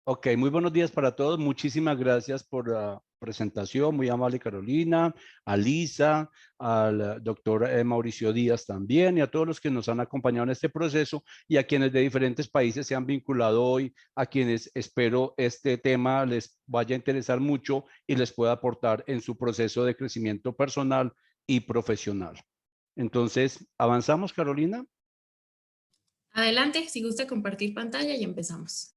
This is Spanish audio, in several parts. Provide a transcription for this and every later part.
Ok, muy buenos días para todos. Muchísimas gracias por la presentación. Muy amable Carolina, a Lisa, al doctor Mauricio Díaz también y a todos los que nos han acompañado en este proceso y a quienes de diferentes países se han vinculado hoy, a quienes espero este tema les vaya a interesar mucho y les pueda aportar en su proceso de crecimiento personal y profesional. Entonces, ¿avanzamos, Carolina? Adelante, si gusta compartir pantalla y empezamos.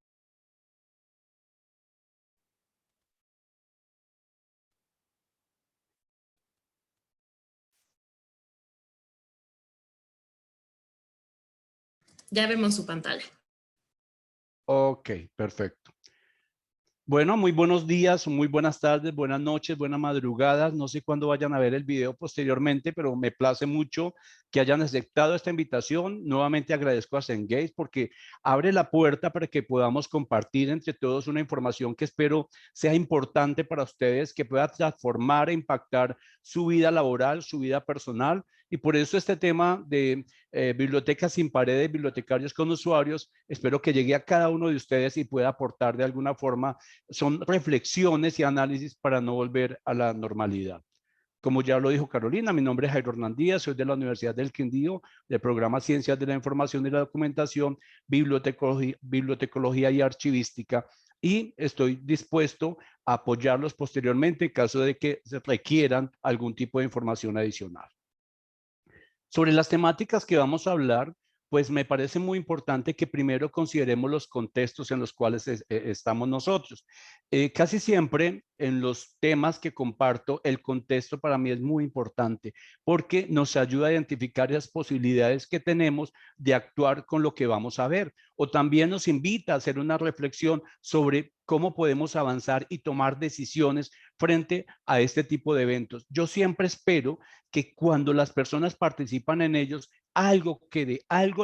Ya vemos su pantalla. Ok, perfecto. Bueno, muy buenos días, muy buenas tardes, buenas noches, buenas madrugadas. No sé cuándo vayan a ver el video posteriormente, pero me place mucho que hayan aceptado esta invitación. Nuevamente agradezco a Cengage porque abre la puerta para que podamos compartir entre todos una información que espero sea importante para ustedes, que pueda transformar e impactar su vida laboral, su vida personal. Y por eso este tema de bibliotecas sin paredes, bibliotecarios con usuarios, espero que llegue a cada uno de ustedes y pueda aportar de alguna forma. Son reflexiones y análisis para no volver a la normalidad. Como ya lo dijo Carolina, mi nombre es Jairo Hernán Díaz, soy de la Universidad del Quindío, del programa Ciencias de la Información y la Documentación, Bibliotecología y Archivística, y estoy dispuesto a apoyarlos posteriormente en caso de que se requieran algún tipo de información adicional. Sobre las temáticas que vamos a hablar, pues me parece muy importante que primero consideremos los contextos en los cuales estamos nosotros. Casi siempre en los temas que comparto, el contexto para mí es muy importante porque nos ayuda a identificar las posibilidades que tenemos de actuar con lo que vamos a ver, o también nos invita a hacer una reflexión sobre cómo podemos avanzar y tomar decisiones frente a este tipo de eventos. Yo siempre espero que cuando las personas participan en ellos, algo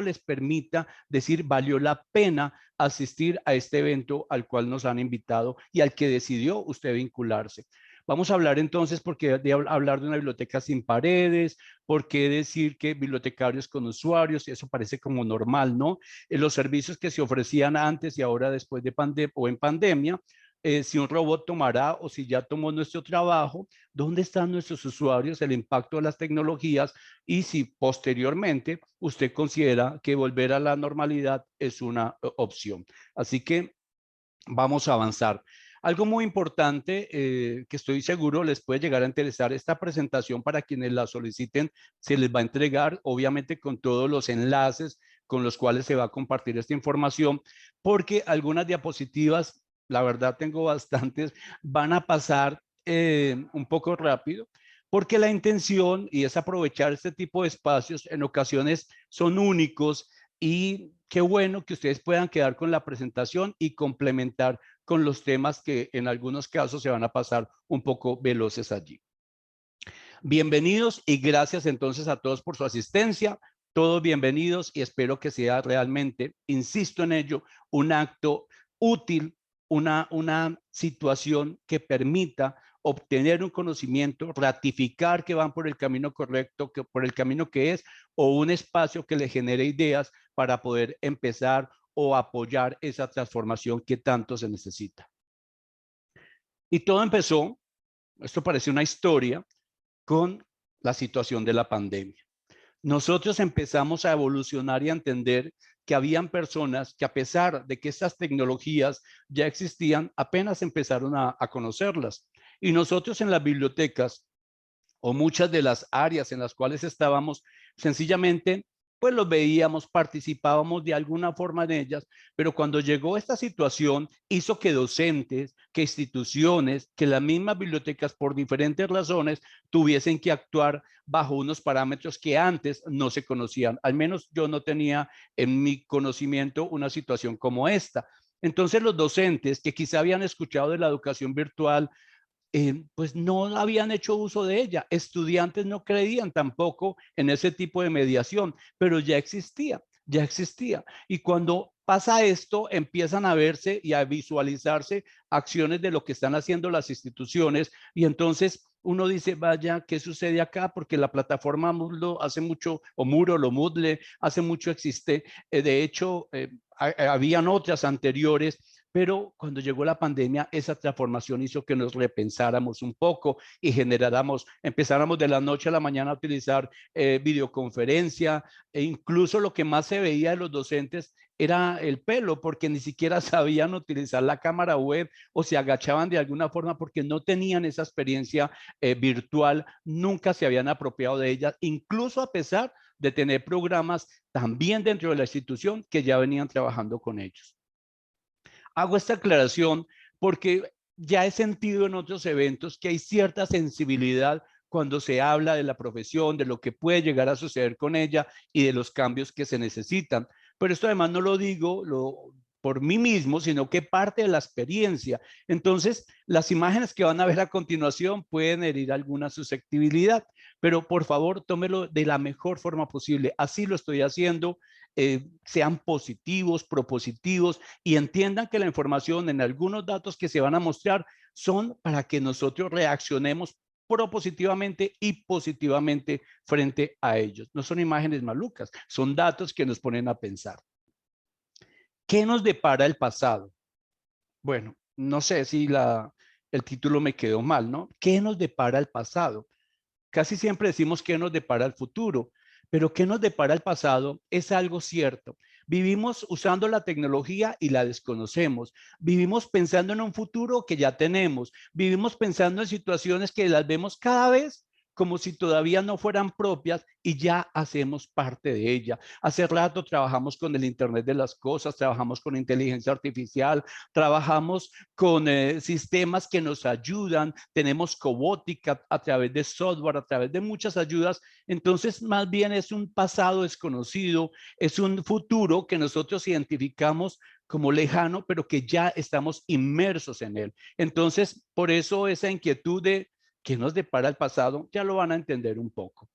les permita decir valió la pena asistir a este evento al cual nos han invitado y al que decidió usted vincularse. Vamos a hablar entonces, porque de hablar de una biblioteca sin paredes, por qué decir que bibliotecarios con usuarios, eso parece como normal, ¿no? Los servicios que se ofrecían antes y ahora después de pandemia o en pandemia, si un robot tomará o si ya tomó nuestro trabajo, dónde están nuestros usuarios, el impacto de las tecnologías y si posteriormente usted considera que volver a la normalidad es una opción. Así que vamos a avanzar. Algo muy importante que estoy seguro les puede llegar a interesar, esta presentación para quienes la soliciten, se les va a entregar obviamente con todos los enlaces con los cuales se va a compartir esta información, porque algunas diapositivas, la verdad tengo bastantes, van a pasar un poco rápido, porque la intención y es aprovechar este tipo de espacios, en ocasiones son únicos y qué bueno que ustedes puedan quedar con la presentación y complementar con los temas que en algunos casos se van a pasar un poco veloces allí. Bienvenidos y gracias entonces a todos por su asistencia. Todos bienvenidos y espero que sea realmente, insisto en ello, un acto útil, una situación que permita obtener un conocimiento, ratificar que van por el camino correcto, que por el camino que es, o un espacio que le genere ideas para poder empezar o apoyar esa transformación que tanto se necesita. Y todo empezó, esto parece una historia, con la situación de la pandemia. Nosotros empezamos a evolucionar y a entender que habían personas que a pesar de que estas tecnologías ya existían, apenas empezaron a conocerlas. Y nosotros en las bibliotecas o muchas de las áreas en las cuales estábamos, sencillamente, pues los veíamos, participábamos de alguna forma en ellas, pero cuando llegó esta situación, hizo que docentes, que instituciones, que las mismas bibliotecas, por diferentes razones, tuviesen que actuar bajo unos parámetros que antes no se conocían. Al menos yo no tenía en mi conocimiento una situación como esta. Entonces los docentes que quizá habían escuchado de la educación virtual, pues no habían hecho uso de ella. Estudiantes no creían tampoco en ese tipo de mediación, pero ya existía, ya existía. Y cuando pasa esto, empiezan a verse y a visualizarse acciones de lo que están haciendo las instituciones y entonces uno dice, vaya, ¿qué sucede acá? Porque la plataforma Moodle hace mucho, o Moodle o Moodle hace mucho existe. De hecho, habían otras anteriores, Pero cuando llegó la pandemia, esa transformación hizo que nos repensáramos un poco y empezáramos de la noche a la mañana a utilizar videoconferencia, e incluso lo que más se veía de los docentes era el pelo, porque ni siquiera sabían utilizar la cámara web o se agachaban de alguna forma porque no tenían esa experiencia virtual, nunca se habían apropiado de ella, incluso a pesar de tener programas también dentro de la institución que ya venían trabajando con ellos. Hago esta aclaración porque ya he sentido en otros eventos que hay cierta sensibilidad cuando se habla de la profesión, de lo que puede llegar a suceder con ella y de los cambios que se necesitan. Pero esto además no lo digo por mí mismo, sino que parte de la experiencia. Entonces, las imágenes que van a ver a continuación pueden herir alguna susceptibilidad, pero por favor, tómelo de la mejor forma posible. Así lo estoy haciendo. Sean positivos, propositivos y entiendan que la información en algunos datos que se van a mostrar son para que nosotros reaccionemos propositivamente y positivamente frente a ellos. No son imágenes malucas, son datos que nos ponen a pensar. ¿Qué nos depara el pasado? Bueno, no sé si el título me quedó mal, ¿no? ¿Qué nos depara el pasado? Casi siempre decimos qué nos depara el futuro, pero qué nos depara el pasado es algo cierto. Vivimos usando la tecnología y la desconocemos. Vivimos pensando en un futuro que ya tenemos. Vivimos pensando en situaciones que las vemos cada vez como si todavía no fueran propias y ya hacemos parte de ella. Hace rato trabajamos con el Internet de las cosas, trabajamos con inteligencia artificial, trabajamos con sistemas que nos ayudan, tenemos cobótica a través de software, a través de muchas ayudas. Entonces, más bien es un pasado desconocido, es un futuro que nosotros identificamos como lejano, pero que ya estamos inmersos en él. Entonces, por eso esa inquietud de qué nos depara el pasado, ya lo van a entender un poco.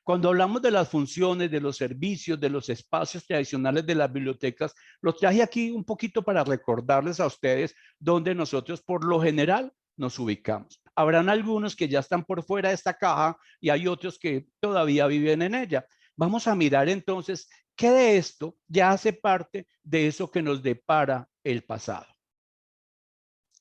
Cuando hablamos de las funciones, de los servicios, de los espacios tradicionales de las bibliotecas, los traje aquí un poquito para recordarles a ustedes dónde nosotros por lo general nos ubicamos. Habrán algunos que ya están por fuera de esta caja y hay otros que todavía viven en ella. Vamos a mirar entonces qué de esto ya hace parte de eso que nos depara el pasado.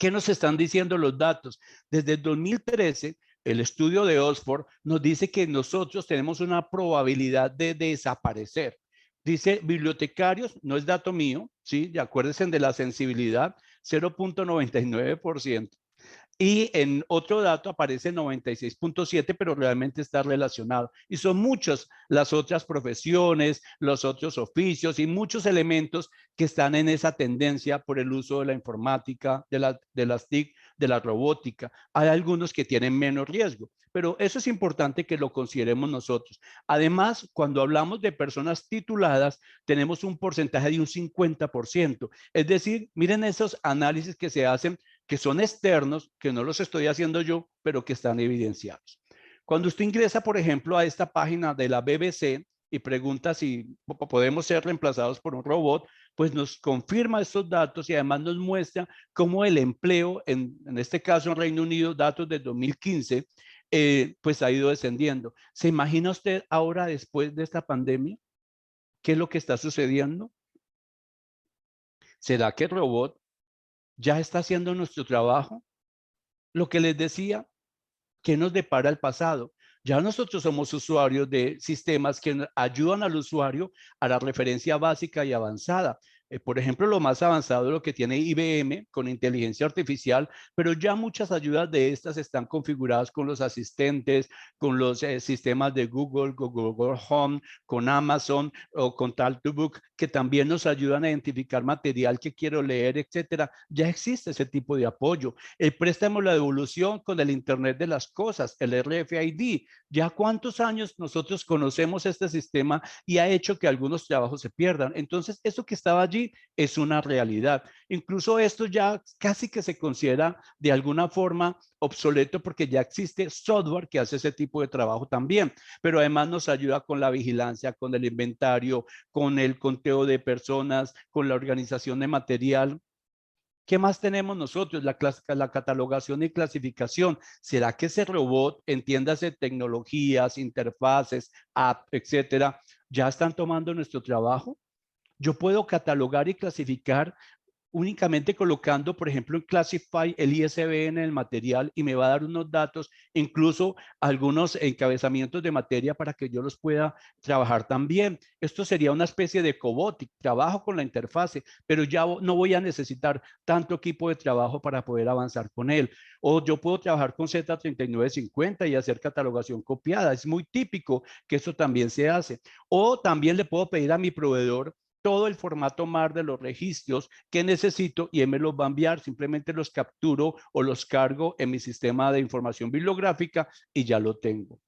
¿Qué nos están diciendo los datos? Desde el 2013, el estudio de Oxford nos dice que nosotros tenemos una probabilidad de desaparecer. Dice bibliotecarios, no es dato mío, ¿sí? Acuérdense de la sensibilidad, 0.99%. Y en otro dato aparece 96.7, pero realmente está relacionado. Y son muchas las otras profesiones, los otros oficios y muchos elementos que están en esa tendencia por el uso de la informática, de las TIC, de la robótica. Hay algunos que tienen menos riesgo, pero eso es importante que lo consideremos nosotros. Además, cuando hablamos de personas tituladas, tenemos un porcentaje de un 50%. Es decir, miren esos análisis que se hacen que son externos, que no los estoy haciendo yo, pero que están evidenciados. Cuando usted ingresa, por ejemplo, a esta página de la BBC y pregunta si podemos ser reemplazados por un robot, pues nos confirma estos datos y además nos muestra cómo el empleo, en este caso en Reino Unido, datos de 2015, pues ha ido descendiendo. ¿Se imagina usted ahora después de esta pandemia? ¿Qué es lo que está sucediendo? ¿Será que el robot ya está haciendo nuestro trabajo? Lo que les decía, ¿qué nos depara el pasado? Ya nosotros somos usuarios de sistemas que ayudan al usuario a la referencia básica y avanzada. Por ejemplo, lo más avanzado es lo que tiene IBM con inteligencia artificial, pero ya muchas ayudas de estas están configuradas con los asistentes, con los sistemas de Google, Google Home, con Amazon o con Talkbook, que también nos ayudan a identificar material que quiero leer, etcétera. Ya existe ese tipo de apoyo. El préstamo, la devolución con el Internet de las cosas, el RFID. ¿Ya cuántos años nosotros conocemos este sistema y ha hecho que algunos trabajos se pierdan? Entonces, eso que estaba allí es una realidad. Incluso esto ya casi que se considera de alguna forma obsoleto porque ya existe software que hace ese tipo de trabajo también, pero además nos ayuda con la vigilancia, con el inventario, con el conteo de personas, con la organización de material. ¿Qué más tenemos nosotros? La catalogación y clasificación. ¿Será que ese robot, entiéndase tecnologías, interfaces, app, etcétera, ya están tomando nuestro trabajo? Yo puedo catalogar y clasificar únicamente colocando, por ejemplo, en Classify el ISBN en el material y me va a dar unos datos, incluso algunos encabezamientos de materia para que yo los pueda trabajar también. Esto sería una especie de cobotic, trabajo con la interfase, pero ya no voy a necesitar tanto equipo de trabajo para poder avanzar con él. O yo puedo trabajar con Z3950 y hacer catalogación copiada. Es muy típico que eso también se hace. O también le puedo pedir a mi proveedor todo el formato MAR de los registros que necesito y él me los va a enviar, simplemente los capturo o los cargo en mi sistema de información bibliográfica y ya lo tengo.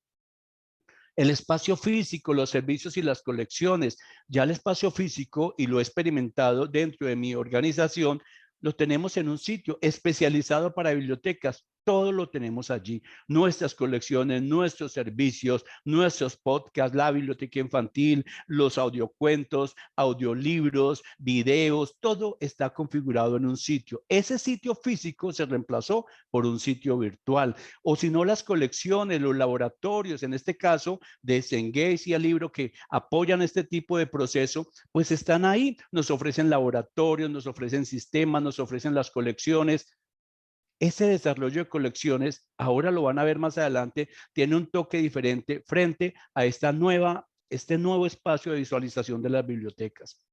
El espacio físico, los servicios y las colecciones. Ya el espacio físico, y lo he experimentado dentro de mi organización, lo tenemos en un sitio especializado para bibliotecas. Todo lo tenemos allí. Nuestras colecciones, nuestros servicios, nuestros podcasts, la biblioteca infantil, los audiocuentos, audiolibros, videos, todo está configurado en un sitio. Ese sitio físico se reemplazó por un sitio virtual. O si no, las colecciones, los laboratorios, en este caso de Cengage y el libro que apoyan este tipo de proceso, pues están ahí. Nos ofrecen laboratorios, nos ofrecen sistemas, nos ofrecen las colecciones. Ese desarrollo de colecciones, ahora lo van a ver más adelante, tiene un toque diferente frente a este nuevo espacio de visualización de las bibliotecas.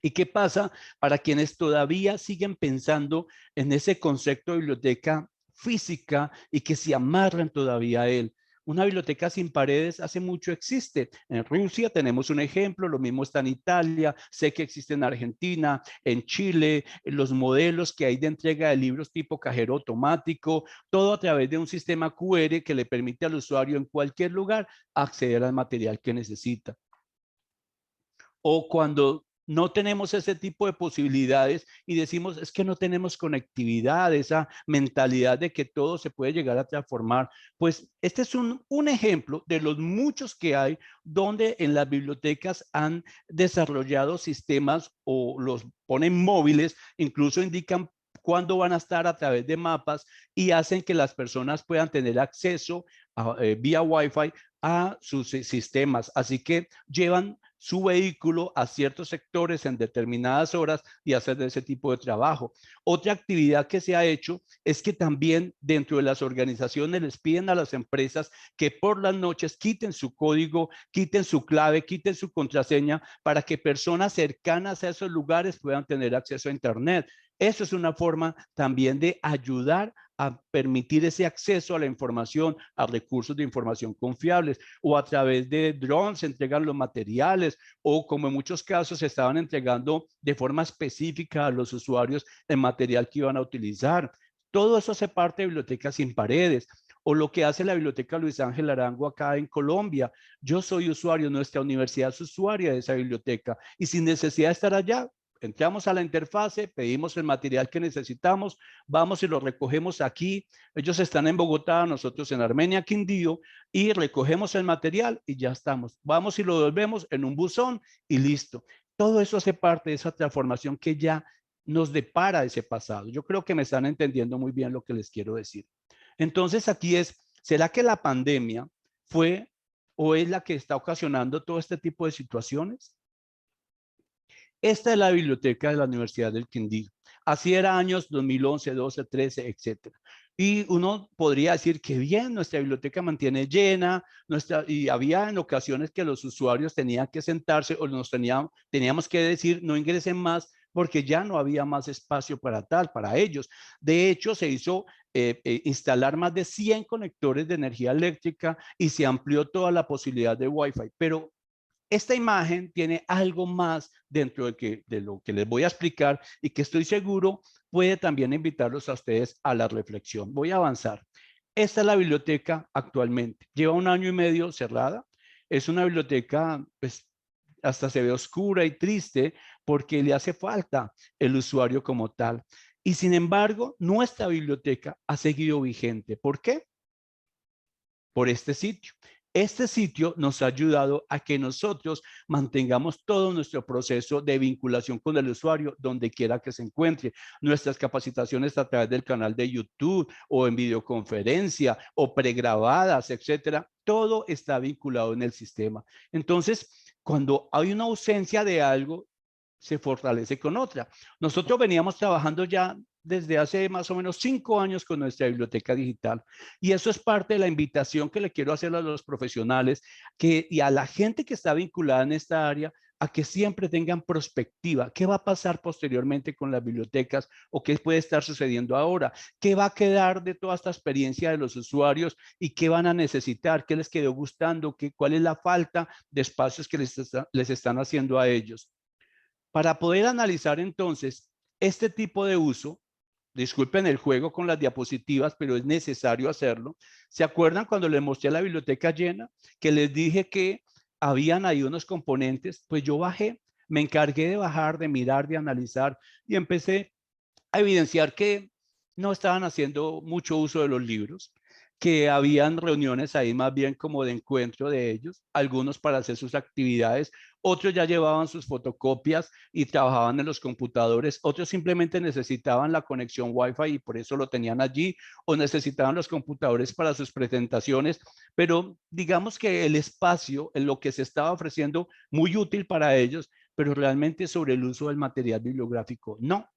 ¿Y qué pasa para quienes todavía siguen pensando en ese concepto de biblioteca física y que se amarran todavía a él? Una biblioteca sin paredes hace mucho existe. En Rusia tenemos un ejemplo, lo mismo está en Italia, sé que existe en Argentina, en Chile, los modelos que hay de entrega de libros tipo cajero automático, todo a través de un sistema QR que le permite al usuario en cualquier lugar acceder al material que necesita. O cuando no tenemos ese tipo de posibilidades y decimos, es que no tenemos conectividad, esa mentalidad de que todo se puede llegar a transformar. Pues este es un ejemplo de los muchos que hay donde en las bibliotecas han desarrollado sistemas o los ponen móviles, incluso indican cuándo van a estar a través de mapas y hacen que las personas puedan tener acceso vía Wi-Fi a sus sistemas. Así que llevan su vehículo a ciertos sectores en determinadas horas y hacer ese tipo de trabajo. Otra actividad que se ha hecho es que también dentro de las organizaciones les piden a las empresas que por las noches quiten su código, quiten su clave, quiten su contraseña para que personas cercanas a esos lugares puedan tener acceso a Internet. Eso es una forma también de ayudar a permitir ese acceso a la información, a recursos de información confiables, o a través de drones se entregan los materiales, o como en muchos casos se estaban entregando de forma específica a los usuarios el material que iban a utilizar. Todo eso hace parte de Bibliotecas Sin Paredes. O lo que hace la Biblioteca Luis Ángel Arango acá en Colombia. Yo soy usuario, nuestra universidad es usuaria de esa biblioteca y sin necesidad de estar allá, entramos a la interfase, pedimos el material que necesitamos, vamos y lo recogemos aquí. Ellos están en Bogotá, nosotros en Armenia, Quindío, y recogemos el material y ya estamos. Vamos y lo devolvemos en un buzón y listo. Todo eso hace parte de esa transformación que ya nos depara ese pasado. Yo creo que me están entendiendo muy bien lo que les quiero decir. Entonces aquí es, ¿será que la pandemia fue o es la que está ocasionando todo este tipo de situaciones? Esta es la biblioteca de la Universidad del Quindío. Así era años 2011, 12, 13, etcétera. Y uno podría decir que bien, nuestra biblioteca mantiene llena, y había en ocasiones que los usuarios tenían que sentarse o teníamos que decir no ingresen más porque ya no había más espacio para ellos. De hecho, se hizo instalar más de 100 conectores de energía eléctrica y se amplió toda la posibilidad de Wi-Fi. Pero esta imagen tiene algo más dentro de lo que les voy a explicar y que estoy seguro puede también invitarlos a ustedes a la reflexión. Voy a avanzar. Esta es la biblioteca actualmente. Lleva 1 año y medio cerrada. Es una biblioteca, pues, hasta se ve oscura y triste porque le hace falta el usuario como tal. Y sin embargo, nuestra biblioteca ha seguido vigente. ¿Por qué? Por este sitio. Este sitio nos ha ayudado a que nosotros mantengamos todo nuestro proceso de vinculación con el usuario donde quiera que se encuentre. Nuestras capacitaciones a través del canal de YouTube o en videoconferencia o pregrabadas, etcétera. Todo está vinculado en el sistema. Entonces, cuando hay una ausencia de algo, se fortalece con otra. Nosotros veníamos trabajando ya desde hace más o menos 5 años con nuestra biblioteca digital y eso es parte de la invitación que le quiero hacer a los profesionales y a la gente que está vinculada en esta área a que siempre tengan perspectiva. ¿Qué va a pasar posteriormente con las bibliotecas o qué puede estar sucediendo ahora? ¿Qué va a quedar de toda esta experiencia de los usuarios y qué van a necesitar? ¿Qué les quedó gustando? ¿Cuál es la falta de espacios que les están haciendo a ellos? Para poder analizar entonces este tipo de uso, disculpen el juego con las diapositivas, pero es necesario hacerlo. ¿Se acuerdan cuando les mostré la biblioteca llena? Que les dije que habían ahí unos componentes. Pues yo bajé, me encargué de bajar, de mirar, de analizar y empecé a evidenciar que no estaban haciendo mucho uso de los libros, que habían reuniones ahí más bien como de encuentro de ellos, algunos para hacer sus actividades, otros ya llevaban sus fotocopias y trabajaban en los computadores, otros simplemente necesitaban la conexión Wi-Fi y por eso lo tenían allí, o necesitaban los computadores para sus presentaciones, pero digamos que el espacio en lo que se estaba ofreciendo muy útil para ellos, pero realmente sobre el uso del material bibliográfico, no.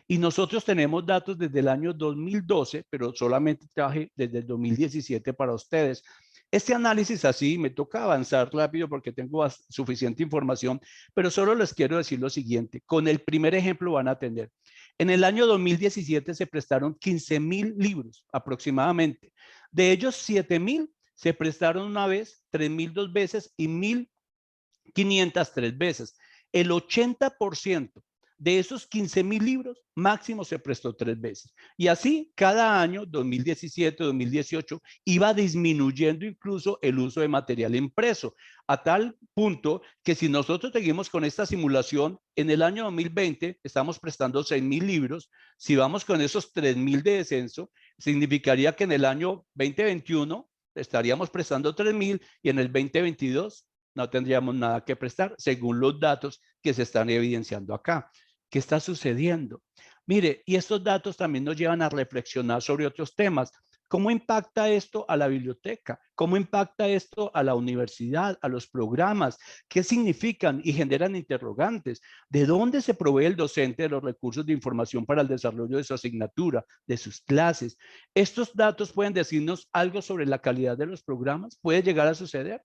Y nosotros tenemos datos desde el año 2012, pero solamente traje desde el 2017 para ustedes. Este análisis así, me toca avanzar rápido porque tengo suficiente información, pero solo les quiero decir lo siguiente. Con el primer ejemplo van a tener. En el año 2017 se prestaron 15,000 libros aproximadamente. De ellos, 7,000 se prestaron una vez, 3,000 dos veces y 1,500 tres veces. El 80% de esos 15,000 libros máximo se prestó 3 veces. Y así cada año, 2017, 2018, iba disminuyendo incluso el uso de material impreso, a tal punto que si nosotros seguimos con esta simulación, en el año 2020 estamos prestando 6,000 libros. Si vamos con esos 3,000 de descenso, significaría que en el año 2021 estaríamos prestando 3,000 y en el 2022 no tendríamos nada que prestar, según los datos que se están evidenciando acá. ¿Qué está sucediendo? Mire, y estos datos también nos llevan a reflexionar sobre otros temas. ¿Cómo impacta esto a la biblioteca? ¿Cómo impacta esto a la universidad, a los programas? ¿Qué significan y generan interrogantes? ¿De dónde se provee el docente de los recursos de información para el desarrollo de su asignatura, de sus clases? ¿Estos datos pueden decirnos algo sobre la calidad de los programas? ¿Puede llegar a suceder?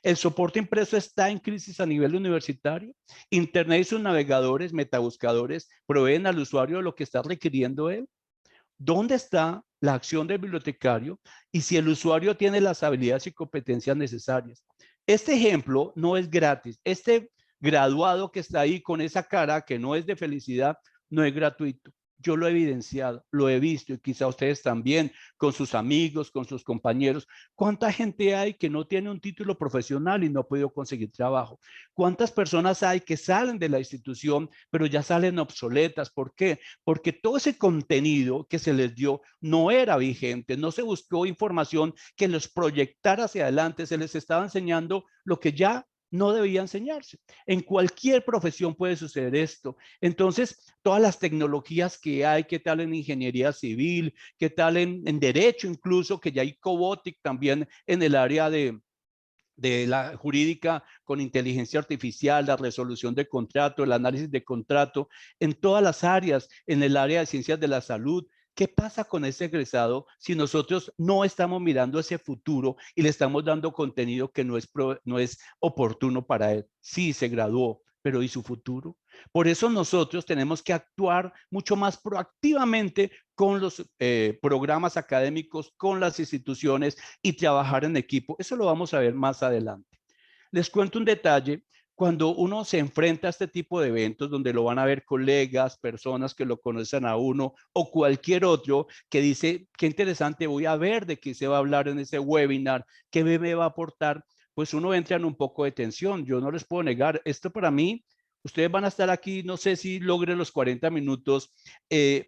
¿El soporte impreso está en crisis a nivel universitario? ¿Internet y sus navegadores, metabuscadores, proveen al usuario lo que está requiriendo él? ¿Dónde está la acción del bibliotecario y si el usuario tiene las habilidades y competencias necesarias? Este ejemplo no es gratis. Este graduado que está ahí con esa cara que no es de felicidad, no es gratuito. Yo lo he evidenciado, lo he visto y quizá ustedes también, con sus amigos, con sus compañeros. ¿Cuánta gente hay que no tiene un título profesional y no ha podido conseguir trabajo? ¿Cuántas personas hay que salen de la institución, pero ya salen obsoletas? ¿Por qué? Porque todo ese contenido que se les dio no era vigente, no se buscó información que los proyectara hacia adelante, se les estaba enseñando lo que ya no debía enseñarse. En cualquier profesión puede suceder esto. Entonces, todas las tecnologías que hay, qué tal en ingeniería civil, qué tal en derecho incluso, que ya hay cobotic también en el área de la jurídica con inteligencia artificial, la resolución de contrato, el análisis de contrato, en todas las áreas, en el área de ciencias de la salud. ¿Qué pasa con ese egresado si nosotros no estamos mirando ese futuro y le estamos dando contenido que no es oportuno para él? Sí, se graduó, pero ¿y su futuro? Por eso nosotros tenemos que actuar mucho más proactivamente con los programas académicos, con las instituciones y trabajar en equipo. Eso lo vamos a ver más adelante. Les cuento un detalle. Cuando uno se enfrenta a este tipo de eventos donde lo van a ver colegas, personas que lo conocen a uno o cualquier otro que dice, qué interesante, voy a ver de qué se va a hablar en ese webinar, qué me va a aportar, pues uno entra en un poco de tensión. Yo no les puedo negar, esto para mí, ustedes van a estar aquí, no sé si logre los 40 minutos,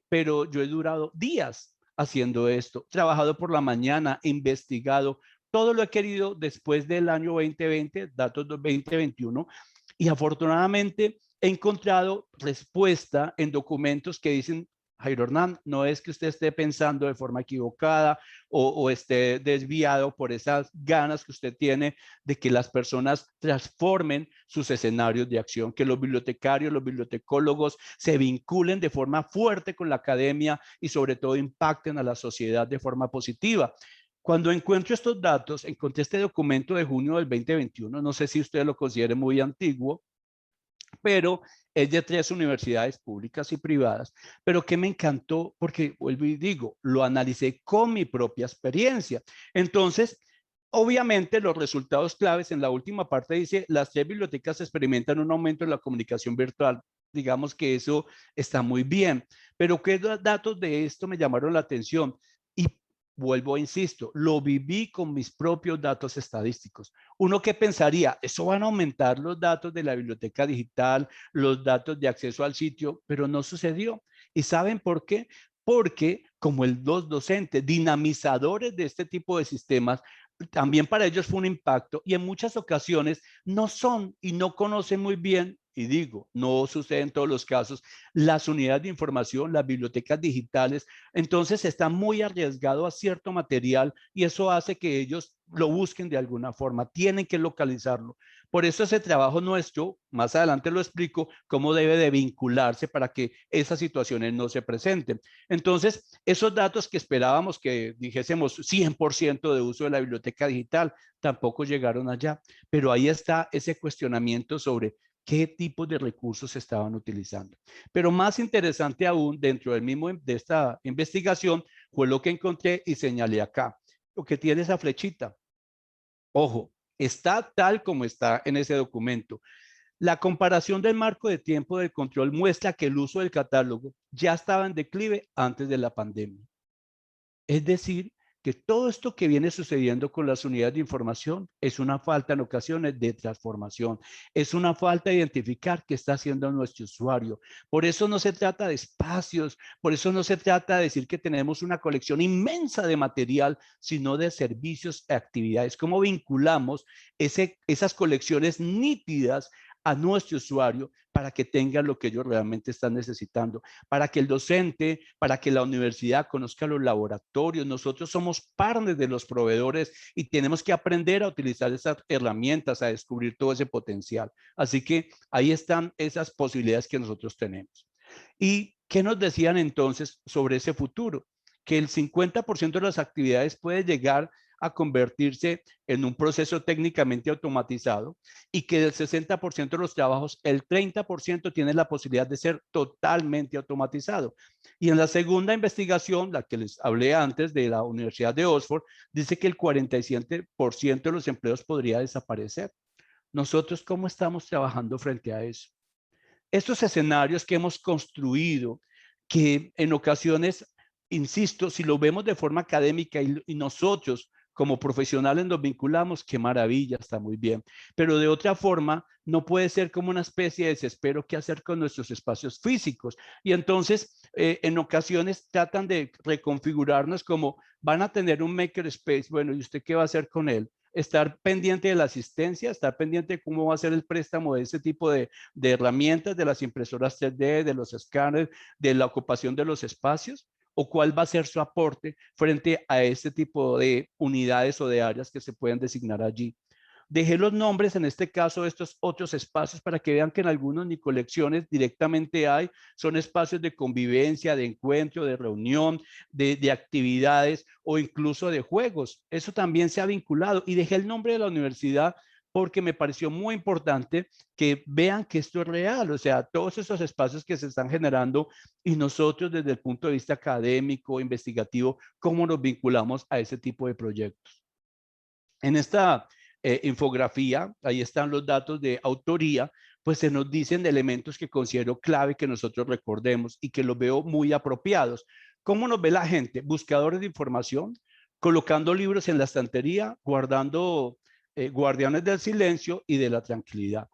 pero yo he durado días haciendo esto, trabajado por la mañana, investigado, todo lo he querido después del año 2020, datos de 2021, y afortunadamente he encontrado respuesta en documentos que dicen Jairo Hernán, no es que usted esté pensando de forma equivocada o esté desviado por esas ganas que usted tiene de que las personas transformen sus escenarios de acción, que los bibliotecarios, los bibliotecólogos se vinculen de forma fuerte con la academia y sobre todo impacten a la sociedad de forma positiva. Cuando encuentro estos datos, encontré este documento de junio del 2021, no sé si usted lo considere muy antiguo, pero es de 3 universidades públicas y privadas, pero que me encantó porque, vuelvo y digo, lo analicé con mi propia experiencia. Entonces, obviamente los resultados claves en la última parte dice, las 3 bibliotecas experimentan un aumento en la comunicación virtual. Digamos que eso está muy bien, pero ¿qué datos de esto me llamaron la atención? Y vuelvo, insisto, lo viví con mis propios datos estadísticos. Uno que pensaría, eso van a aumentar los datos de la biblioteca digital, los datos de acceso al sitio, pero no sucedió. ¿Y saben por qué? Porque como los docentes, dinamizadores de este tipo de sistemas, también para ellos fue un impacto y en muchas ocasiones no son y no conocen muy bien, y digo, no sucede en todos los casos, las unidades de información, las bibliotecas digitales, entonces está muy arriesgado a cierto material y eso hace que ellos lo busquen de alguna forma, tienen que localizarlo. Por eso ese trabajo nuestro, más adelante lo explico, cómo debe de vincularse para que esas situaciones no se presenten. Entonces, esos datos que esperábamos que dijésemos 100% de uso de la biblioteca digital, tampoco llegaron allá, pero ahí está ese cuestionamiento sobre qué tipos de recursos se estaban utilizando. Pero más interesante aún, dentro del mismo de esta investigación, fue lo que encontré y señalé acá, lo que tiene esa flechita. Ojo, está tal como está en ese documento. La comparación del marco de tiempo del control muestra que el uso del catálogo ya estaba en declive antes de la pandemia. Es decir, que todo esto que viene sucediendo con las unidades de información es una falta en ocasiones de transformación, es una falta de identificar qué está haciendo nuestro usuario. Por eso no se trata de espacios, por eso no se trata de decir que tenemos una colección inmensa de material, sino de servicios y actividades. ¿Cómo vinculamos esas colecciones nítidas a nuestro usuario para que tengan lo que ellos realmente están necesitando, para que el docente, para que la universidad conozca los laboratorios? Nosotros somos partners de los proveedores y tenemos que aprender a utilizar esas herramientas, a descubrir todo ese potencial. Así que ahí están esas posibilidades que nosotros tenemos. ¿Y qué nos decían entonces sobre ese futuro? Que el 50% de las actividades puede llegar a convertirse en un proceso técnicamente automatizado y que del 60% de los trabajos, el 30% tiene la posibilidad de ser totalmente automatizado. Y en la segunda investigación, la que les hablé antes de la Universidad de Oxford, dice que el 47% de los empleos podría desaparecer. Nosotros, ¿cómo estamos trabajando frente a eso? Estos escenarios que hemos construido, que en ocasiones, insisto, si lo vemos de forma académica y nosotros como profesionales nos vinculamos, qué maravilla, está muy bien. Pero de otra forma, no puede ser como una especie de desespero qué hacer con nuestros espacios físicos. Y entonces, en ocasiones tratan de reconfigurarnos como van a tener un makerspace. Bueno, ¿y usted qué va a hacer con él? Estar pendiente de la asistencia, estar pendiente de cómo va a ser el préstamo de ese tipo de herramientas, de las impresoras 3D, de los escáneres, de la ocupación de los espacios, o cuál va a ser su aporte frente a este tipo de unidades o de áreas que se pueden designar allí. Dejé los nombres, en este caso, de estos otros espacios para que vean que en algunos ni colecciones directamente hay, son espacios de convivencia, de encuentro, de reunión, de actividades o incluso de juegos. Eso también se ha vinculado y dejé el nombre de la universidad porque me pareció muy importante que vean que esto es real, o sea, todos esos espacios que se están generando y nosotros desde el punto de vista académico, investigativo, cómo nos vinculamos a ese tipo de proyectos. En esta infografía, ahí están los datos de autoría, pues se nos dicen elementos que considero clave que nosotros recordemos y que los veo muy apropiados. ¿Cómo nos ve la gente? Buscadores de información, colocando libros en la estantería, guardando guardianes del silencio y de la tranquilidad.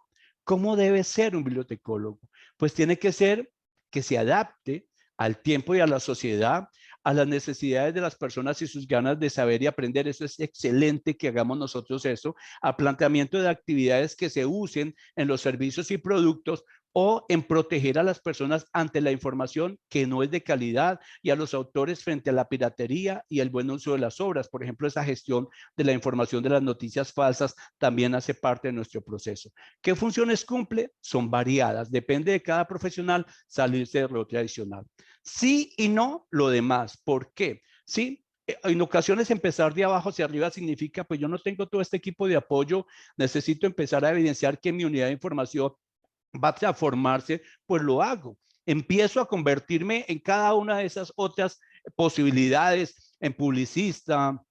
¿Cómo debe ser un bibliotecólogo? Pues tiene que ser que se adapte al tiempo y a la sociedad, a las necesidades de las personas y sus ganas de saber y aprender. Eso es excelente que hagamos nosotros eso, a planteamiento de actividades que se usen en los servicios y productos o en proteger a las personas ante la información que no es de calidad y a los autores frente a la piratería y el buen uso de las obras. Por ejemplo, esa gestión de la información de las noticias falsas también hace parte de nuestro proceso. ¿Qué funciones cumple? Son variadas. Depende de cada profesional salirse de lo tradicional. Sí y no lo demás. ¿Por qué? Sí, en ocasiones empezar de abajo hacia arriba significa, pues yo no tengo todo este equipo de apoyo, necesito empezar a evidenciar que mi unidad de información va a transformarse, pues lo hago. Empiezo a convertirme en cada una de esas otras posibilidades, en publicista,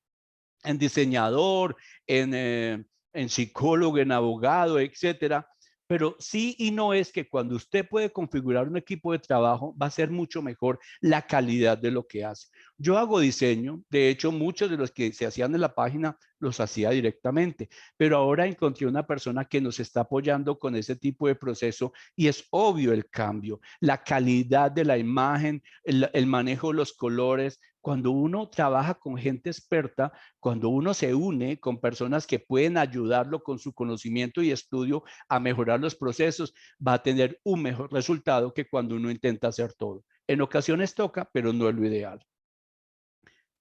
en diseñador, en psicólogo, en abogado, etcétera. Pero sí y no es que cuando usted puede configurar un equipo de trabajo, va a ser mucho mejor la calidad de lo que hace. Yo hago diseño, de hecho, muchos de los que se hacían en la página los hacía directamente, pero ahora encontré una persona que nos está apoyando con ese tipo de proceso y es obvio el cambio, la calidad de la imagen, el manejo de los colores. Cuando uno trabaja con gente experta, cuando uno se une con personas que pueden ayudarlo con su conocimiento y estudio a mejorar los procesos, va a tener un mejor resultado que cuando uno intenta hacer todo. En ocasiones toca, pero no es lo ideal.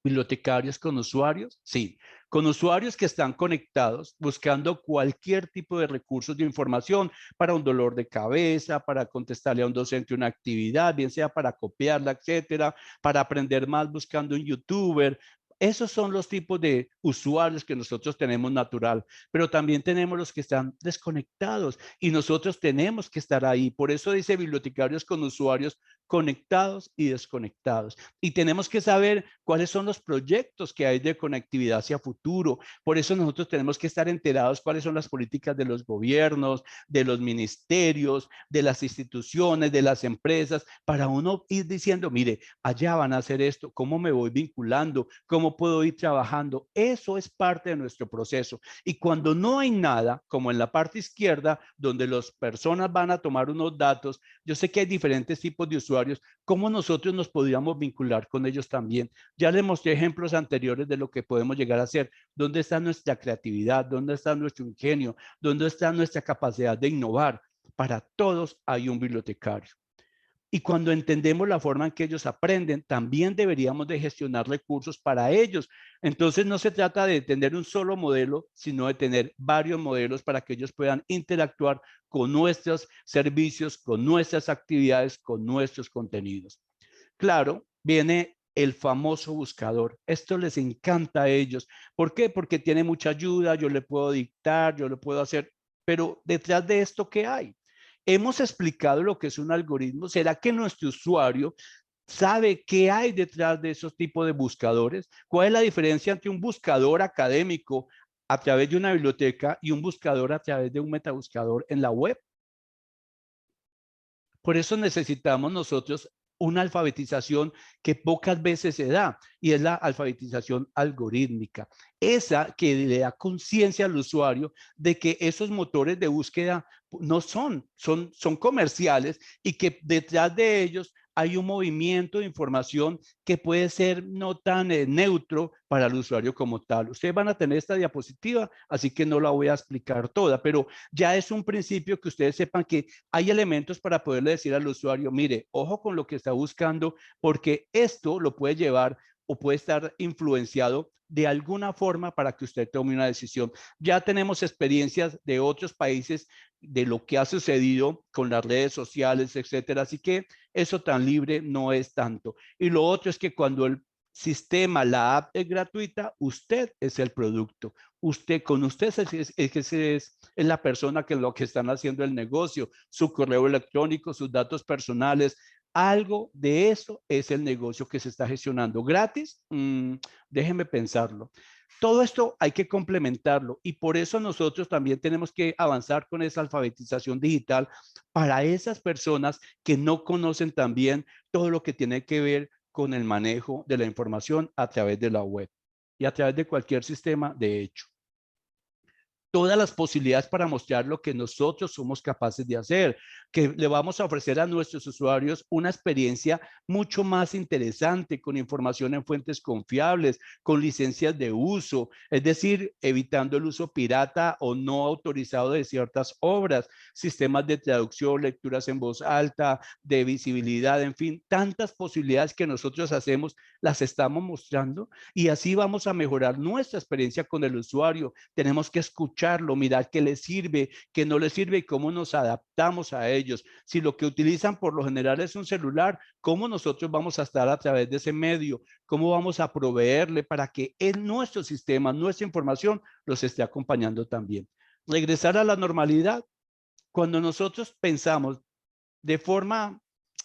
Bibliotecarios con usuarios, sí, con usuarios que están conectados buscando cualquier tipo de recursos de información para un dolor de cabeza, para contestarle a un docente una actividad, bien sea para copiarla, etcétera, para aprender más buscando un youtuber. Esos son los tipos de usuarios que nosotros tenemos natural, pero también tenemos los que están desconectados y nosotros tenemos que estar ahí. Por eso dice bibliotecarios con usuarios conectados y desconectados. Y tenemos que saber cuáles son los proyectos que hay de conectividad hacia futuro. Por eso nosotros tenemos que estar enterados cuáles son las políticas de los gobiernos, de los ministerios, de las instituciones, de las empresas, para uno ir diciendo, mire, allá van a hacer esto, ¿cómo me voy vinculando? ¿Cómo puedo ir trabajando? Eso es parte de nuestro proceso. Y cuando no hay nada, como en la parte izquierda, donde las personas van a tomar unos datos, yo sé que hay diferentes tipos de usuarios, ¿cómo nosotros nos podríamos vincular con ellos también? Ya les mostré ejemplos anteriores de lo que podemos llegar a hacer. ¿Dónde está nuestra creatividad? ¿Dónde está nuestro ingenio? ¿Dónde está nuestra capacidad de innovar? Para todos hay un bibliotecario. Y cuando entendemos la forma en que ellos aprenden, también deberíamos de gestionar recursos para ellos. Entonces no se trata de tener un solo modelo, sino de tener varios modelos para que ellos puedan interactuar con nuestros servicios, con nuestras actividades, con nuestros contenidos. Claro, viene el famoso buscador. Esto les encanta a ellos. ¿Por qué? Porque tiene mucha ayuda, yo le puedo dictar, yo le puedo hacer, pero detrás de esto, ¿qué hay? Hemos explicado lo que es un algoritmo. ¿Será que nuestro usuario sabe qué hay detrás de esos tipos de buscadores? ¿Cuál es la diferencia entre un buscador académico a través de una biblioteca y un buscador a través de un metabuscador en la web? Por eso necesitamos nosotros una alfabetización que pocas veces se da y es la alfabetización algorítmica. Esa que le da conciencia al usuario de que esos motores de búsqueda no son comerciales y que detrás de ellos hay un movimiento de información que puede ser no tan neutro para el usuario como tal. Ustedes van a tener esta diapositiva, así que no la voy a explicar toda, pero ya es un principio que ustedes sepan que hay elementos para poderle decir al usuario, mire, ojo con lo que está buscando, porque esto lo puede llevar o puede estar influenciado de alguna forma para que usted tome una decisión. Ya tenemos experiencias de otros países de lo que ha sucedido con las redes sociales, etcétera. Así que eso tan libre no es tanto. Y lo otro es que cuando el sistema, la app es gratuita, usted es el producto. Con usted es la persona que lo que están haciendo el negocio, su correo electrónico, sus datos personales, algo de eso es el negocio que se está gestionando. ¿Gratis? Déjenme pensarlo. Todo esto hay que complementarlo y por eso nosotros también tenemos que avanzar con esa alfabetización digital para esas personas que no conocen también todo lo que tiene que ver con el manejo de la información a través de la web y a través de cualquier sistema, de hecho. todas las posibilidades para mostrar lo que nosotros somos capaces de hacer, que le vamos a ofrecer a nuestros usuarios una experiencia mucho más interesante, con información en fuentes confiables, con licencias de uso, es decir, evitando el uso pirata o no autorizado de ciertas obras, sistemas de traducción, lecturas en voz alta, de visibilidad, en fin, tantas posibilidades que nosotros hacemos, las estamos mostrando y así vamos a mejorar nuestra experiencia con el usuario. Tenemos que escucharlo, mirar qué le sirve, qué no le sirve y cómo nos adaptamos a ellos. Si lo que utilizan por lo general es un celular, ¿cómo nosotros vamos a estar a través de ese medio? ¿Cómo vamos a proveerle para que en nuestro sistema, nuestra información, los esté acompañando también? Regresar a la normalidad. Cuando nosotros pensamos de forma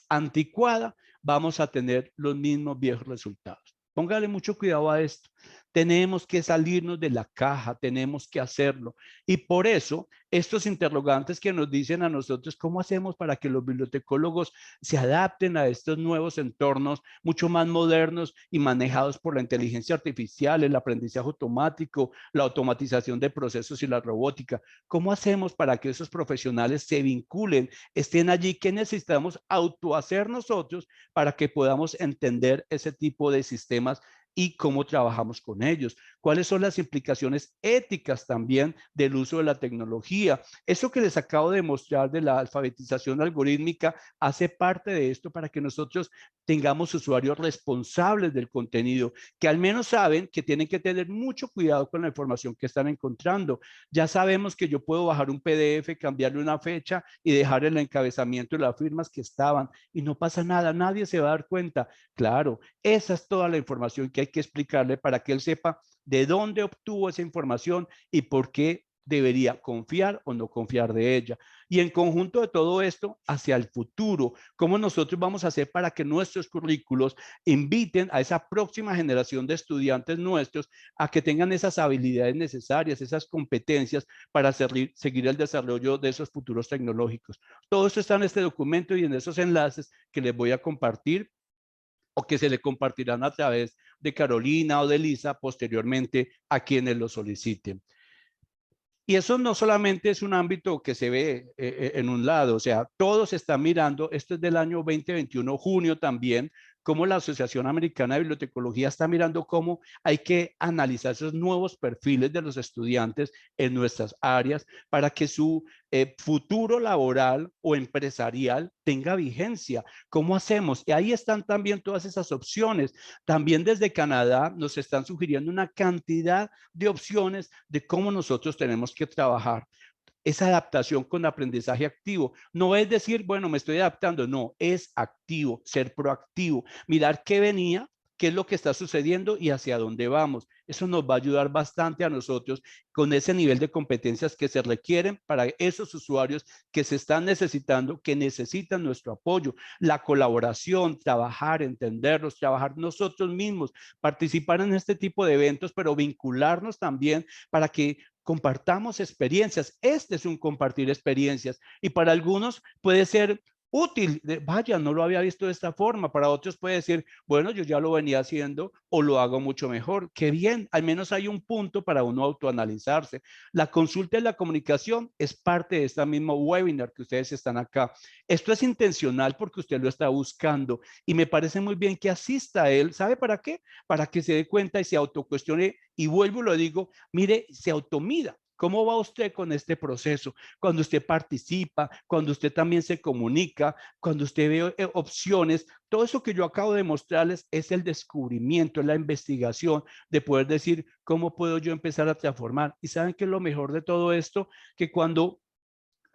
anticuada, vamos a tener los mismos viejos resultados. Póngale mucho cuidado a esto. Tenemos que salirnos de la caja, tenemos que hacerlo. Y por eso, estos interrogantes que nos dicen a nosotros, ¿cómo hacemos para que los bibliotecólogos se adapten a estos nuevos entornos mucho más modernos y manejados por la inteligencia artificial, el aprendizaje automático, la automatización de procesos y la robótica? ¿Cómo hacemos para que esos profesionales se vinculen, estén allí? ¿Qué necesitamos autohacer nosotros para que podamos entender ese tipo de sistemas y cómo trabajamos con ellos? ¿Cuáles son las implicaciones éticas también del uso de la tecnología? Eso que les acabo de mostrar de la alfabetización algorítmica hace parte de esto para que nosotros tengamos usuarios responsables del contenido, que al menos saben que tienen que tener mucho cuidado con la información que están encontrando. Ya sabemos que yo puedo bajar un PDF, cambiarle una fecha y dejar el encabezamiento y las firmas que estaban y no pasa nada, nadie se va a dar cuenta. Claro, esa es toda la información que hay que explicarle para que él sepa de dónde obtuvo esa información y por qué debería confiar o no confiar de ella. Y en conjunto de todo esto, hacia el futuro, ¿cómo nosotros vamos a hacer para que nuestros currículos inviten a esa próxima generación de estudiantes nuestros a que tengan esas habilidades necesarias, esas competencias para seguir el desarrollo de esos futuros tecnológicos? Todo esto está en este documento y en esos enlaces que les voy a compartir o que se le compartirán a través de Carolina o de Lisa posteriormente a quienes lo soliciten. Y eso no solamente es un ámbito que se ve en un lado, o sea, todos están mirando, esto es del año 2021, junio también, cómo la Asociación Americana de Bibliotecología está mirando cómo hay que analizar esos nuevos perfiles de los estudiantes en nuestras áreas para que su futuro laboral o empresarial tenga vigencia. ¿Cómo hacemos? Y ahí están también todas esas opciones. También desde Canadá nos están sugiriendo una cantidad de opciones de cómo nosotros tenemos que trabajar. Esa adaptación con aprendizaje activo. No es decir, bueno, me estoy adaptando, no, es activo, ser proactivo, mirar qué venía, qué es lo que está sucediendo y hacia dónde vamos. Eso nos va a ayudar bastante a nosotros con ese nivel de competencias que se requieren para esos usuarios que se están necesitando, que necesitan nuestro apoyo, la colaboración, trabajar, entenderlos, trabajar nosotros mismos, participar en este tipo de eventos, pero vincularnos también para que compartamos experiencias. Este es un compartir experiencias y para algunos puede ser útil. Vaya, no lo había visto de esta forma. Para otros puede decir, bueno, yo ya lo venía haciendo o lo hago mucho mejor. Qué bien, al menos hay un punto para uno autoanalizarse. La consulta y la comunicación es parte de esta misma webinar que ustedes están acá. Esto es intencional porque usted lo está buscando y me parece muy bien que asista a él. ¿Sabe para qué? Para que se dé cuenta y se autocuestione y vuelvo y lo digo, mire, se automida. ¿Cómo va usted con este proceso? Cuando usted participa, cuando usted también se comunica, cuando usted ve opciones, todo eso que yo acabo de mostrarles es el descubrimiento, es la investigación de poder decir, ¿cómo puedo yo empezar a transformar? Y ¿saben qué es lo mejor de todo esto? Que cuando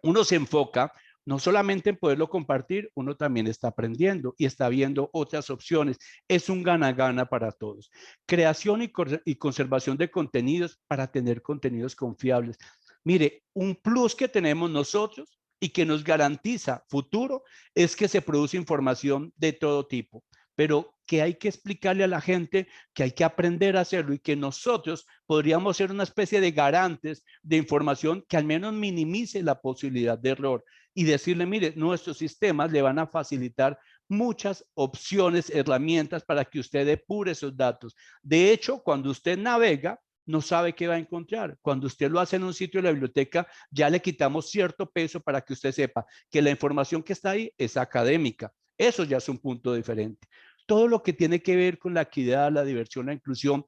uno se enfoca no solamente en poderlo compartir, uno también está aprendiendo y está viendo otras opciones. Es un gana-gana para todos. Creación y conservación de contenidos para tener contenidos confiables. Mire, un plus que tenemos nosotros y que nos garantiza futuro es que se produce información de todo tipo, pero que hay que explicarle a la gente que hay que aprender a hacerlo y que nosotros podríamos ser una especie de garantes de información que al menos minimice la posibilidad de error y decirle, mire, nuestros sistemas le van a facilitar muchas opciones, herramientas para que usted depure esos datos. De hecho, cuando usted navega, no sabe qué va a encontrar. Cuando usted lo hace en un sitio de la biblioteca, ya le quitamos cierto peso para que usted sepa que la información que está ahí es académica. Eso ya es un punto diferente. Todo lo que tiene que ver con la equidad, la diversión, la inclusión,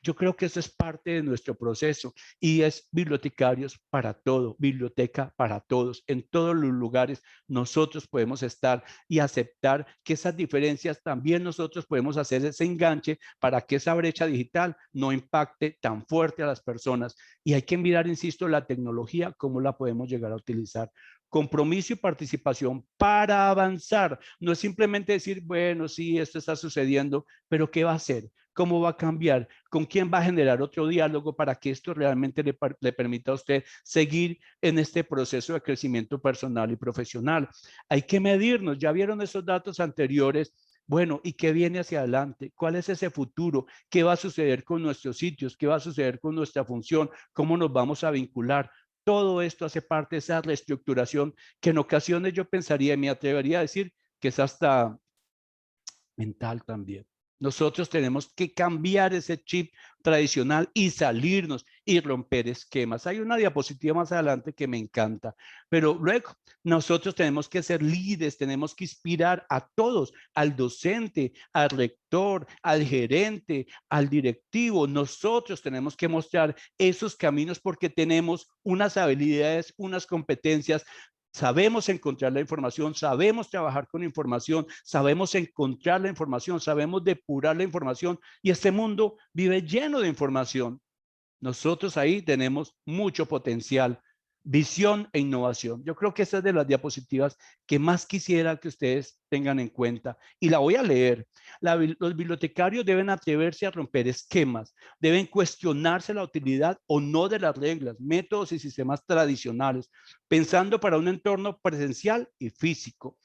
yo creo que eso es parte de nuestro proceso y es bibliotecarios para todo, biblioteca para todos. En todos los lugares nosotros podemos estar y aceptar que esas diferencias también nosotros podemos hacer ese enganche para que esa brecha digital no impacte tan fuerte a las personas. Y hay que mirar, insisto, la tecnología, cómo la podemos llegar a utilizar. Compromiso y participación para avanzar. No es simplemente decir, bueno, sí, esto está sucediendo, pero ¿qué va a hacer? ¿Cómo va a cambiar? ¿Con quién va a generar otro diálogo para que esto realmente le permita a usted seguir en este proceso de crecimiento personal y profesional? Hay que medirnos. Ya vieron esos datos anteriores. Bueno, ¿y qué viene hacia adelante? ¿Cuál es ese futuro? ¿Qué va a suceder con nuestros sitios? ¿Qué va a suceder con nuestra función? ¿Cómo nos vamos a vincular? Todo esto hace parte de esa reestructuración que en ocasiones yo pensaría y me atrevería a decir que es hasta mental también. Nosotros tenemos que cambiar ese chip tradicional y salirnos y romper esquemas. Hay una diapositiva más adelante que me encanta, pero luego nosotros tenemos que ser líderes, tenemos que inspirar a todos, al docente, al rector, al gerente, al directivo. Nosotros tenemos que mostrar esos caminos porque tenemos unas habilidades, unas competencias. Sabemos encontrar la información, sabemos trabajar con información, sabemos encontrar la información, sabemos depurar la información y este mundo vive lleno de información. Nosotros ahí tenemos mucho potencial, visión e innovación. Yo creo que esa es de las diapositivas que más quisiera que ustedes tengan en cuenta. Y la voy a leer. Los bibliotecarios deben atreverse a romper esquemas, deben cuestionarse la utilidad o no de las reglas, métodos y sistemas tradicionales, pensando para un entorno presencial y físico,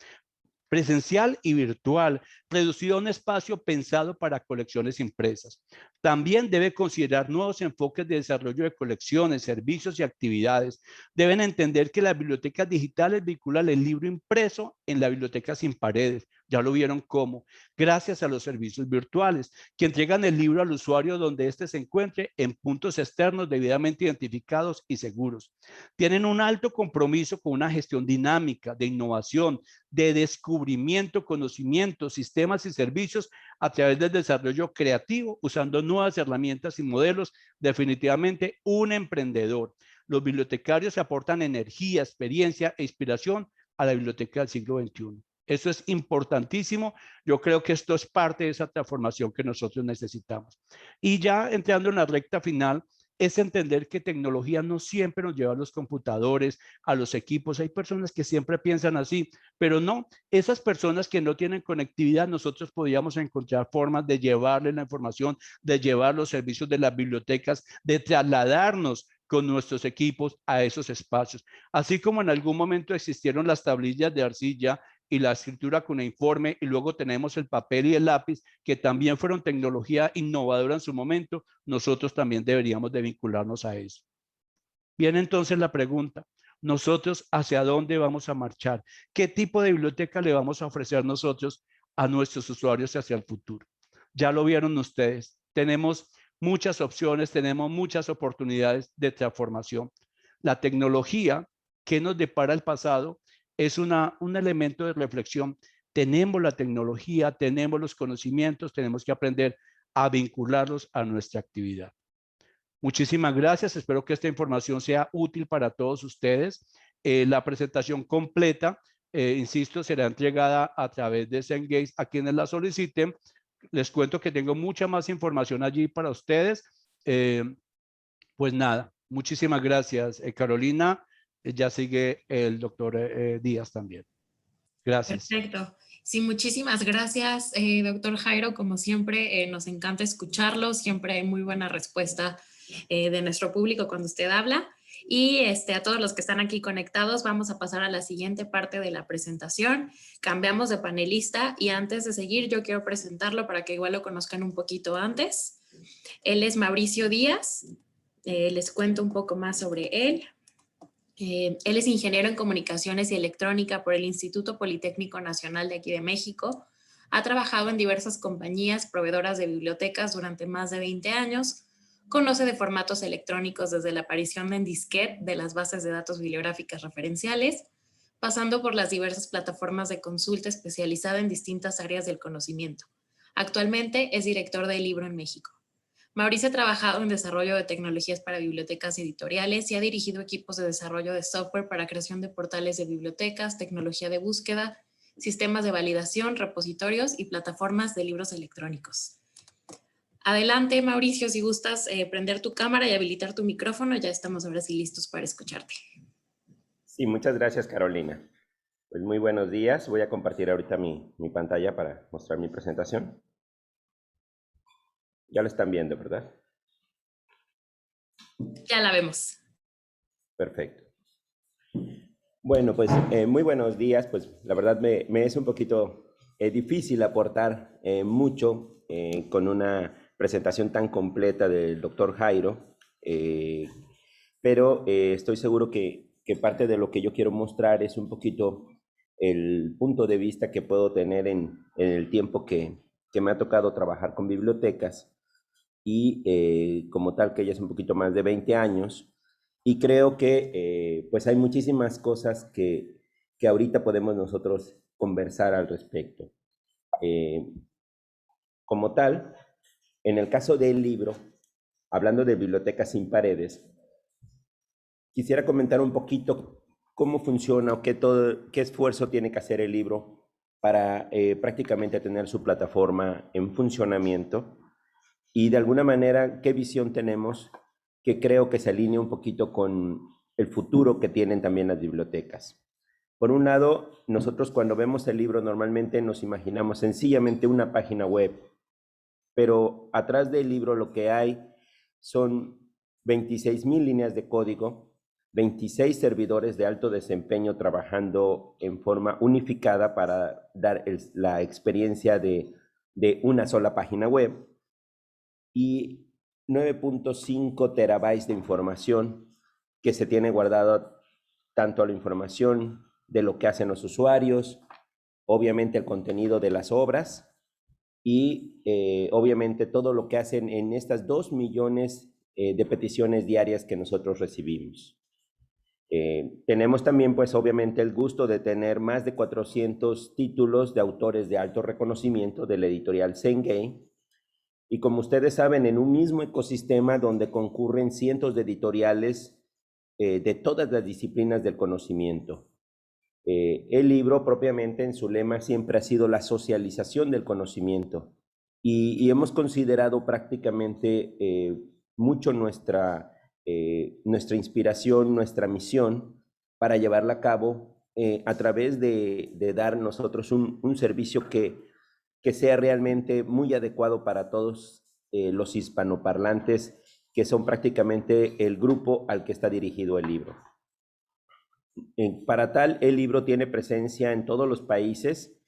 presencial y virtual, reducido a un espacio pensado para colecciones impresas. También debe considerar nuevos enfoques de desarrollo de colecciones, servicios y actividades. Deben entender que las bibliotecas digitales vinculan el libro impreso en la biblioteca sin paredes. Ya lo vieron cómo, gracias a los servicios virtuales, que entregan el libro al usuario donde éste se encuentre en puntos externos debidamente identificados y seguros. Tienen un alto compromiso con una gestión dinámica, de innovación, de descubrimiento, conocimiento, sistemas y servicios a través del desarrollo creativo, usando nuevas herramientas y modelos. Definitivamente un emprendedor. Los bibliotecarios aportan energía, experiencia e inspiración a la biblioteca del siglo XXI. Eso es importantísimo. Yo creo que esto es parte de esa transformación que nosotros necesitamos. Y ya entrando en la recta final, es entender que tecnología no siempre nos lleva a los computadores, a los equipos. Hay personas que siempre piensan así, pero no, esas personas que no tienen conectividad, nosotros podríamos encontrar formas de llevarle la información, de llevar los servicios de las bibliotecas, de trasladarnos con nuestros equipos a esos espacios. Así como en algún momento existieron las tablillas de arcilla y la escritura cuneiforme, y luego tenemos el papel y el lápiz, que también fueron tecnología innovadora en su momento, nosotros también deberíamos de vincularnos a eso. Viene entonces la pregunta, nosotros hacia dónde vamos a marchar, qué tipo de biblioteca le vamos a ofrecer nosotros a nuestros usuarios hacia el futuro. Ya lo vieron ustedes, tenemos muchas opciones, tenemos muchas oportunidades de transformación. La tecnología que nos depara el pasado es un elemento de reflexión. Tenemos la tecnología, tenemos los conocimientos, tenemos que aprender a vincularlos a nuestra actividad. Muchísimas gracias. Espero que esta información sea útil para todos ustedes. La presentación completa, insisto, será entregada a través de Cengage a quienes la soliciten. Les cuento que tengo mucha más información allí para ustedes. Pues nada, muchísimas gracias, Carolina. Ya sigue el doctor Díaz también. Gracias. Perfecto. Sí, muchísimas gracias, doctor Jairo. Como siempre, nos encanta escucharlo. Siempre hay muy buena respuesta de nuestro público cuando usted habla. Y a todos los que están aquí conectados, vamos a pasar a la siguiente parte de la presentación. Cambiamos de panelista y antes de seguir, yo quiero presentarlo para que igual lo conozcan un poquito antes. Él es Mauricio Díaz. Les cuento un poco más sobre él. Él es ingeniero en comunicaciones y electrónica por el Instituto Politécnico Nacional de aquí de México. Ha trabajado en diversas compañías proveedoras de bibliotecas durante más de 20 años, conoce de formatos electrónicos desde la aparición en disquete de las bases de datos bibliográficas referenciales, pasando por las diversas plataformas de consulta especializada en distintas áreas del conocimiento. Actualmente es director de Libro en México. Mauricio ha trabajado en desarrollo de tecnologías para bibliotecas editoriales y ha dirigido equipos de desarrollo de software para creación de portales de bibliotecas, tecnología de búsqueda, sistemas de validación, repositorios y plataformas de libros electrónicos. Adelante, Mauricio, si gustas prender tu cámara y habilitar tu micrófono, ya estamos ahora sí listos para escucharte. Sí, muchas gracias, Carolina. Pues muy buenos días. Voy a compartir ahorita mi pantalla para mostrar mi presentación. Ya lo están viendo, ¿verdad? Ya la vemos. Perfecto. Bueno, pues muy buenos días. Pues la verdad me es un poquito difícil aportar mucho con una presentación tan completa del doctor Jairo, pero estoy seguro que parte de lo que yo quiero mostrar es un poquito el punto de vista que puedo tener en el tiempo que me ha tocado trabajar con bibliotecas y como tal que ya es un poquito más de 20 años y creo que pues hay muchísimas cosas que ahorita podemos nosotros conversar al respecto. Como tal, en el caso del libro, hablando de Bibliotecas Sin Paredes, quisiera comentar un poquito cómo funciona o qué esfuerzo tiene que hacer el libro para prácticamente tener su plataforma en funcionamiento y de alguna manera qué visión tenemos que creo que se alinea un poquito con el futuro que tienen también las bibliotecas. Por un lado, nosotros cuando vemos el libro normalmente nos imaginamos sencillamente una página web, pero atrás del libro lo que hay son 26,000 líneas de código, 26 servidores de alto desempeño trabajando en forma unificada para dar la experiencia de una sola página web y 9.5 terabytes de información que se tiene guardado tanto la información de lo que hacen los usuarios, obviamente el contenido de las obras y obviamente todo lo que hacen en estas 2 millones de peticiones diarias que nosotros recibimos. Tenemos también, pues obviamente, el gusto de tener más de 400 títulos de autores de alto reconocimiento de la editorial Cengage. Y como ustedes saben, en un mismo ecosistema donde concurren cientos de editoriales de todas las disciplinas del conocimiento. El libro propiamente en su lema siempre ha sido la socialización del conocimiento y hemos considerado prácticamente mucho nuestra inspiración, nuestra misión para llevarla a cabo a través de dar nosotros un servicio que sea realmente muy adecuado para todos los hispanoparlantes, que son prácticamente el grupo al que está dirigido el libro. Para tal, el libro tiene presencia en todos los países,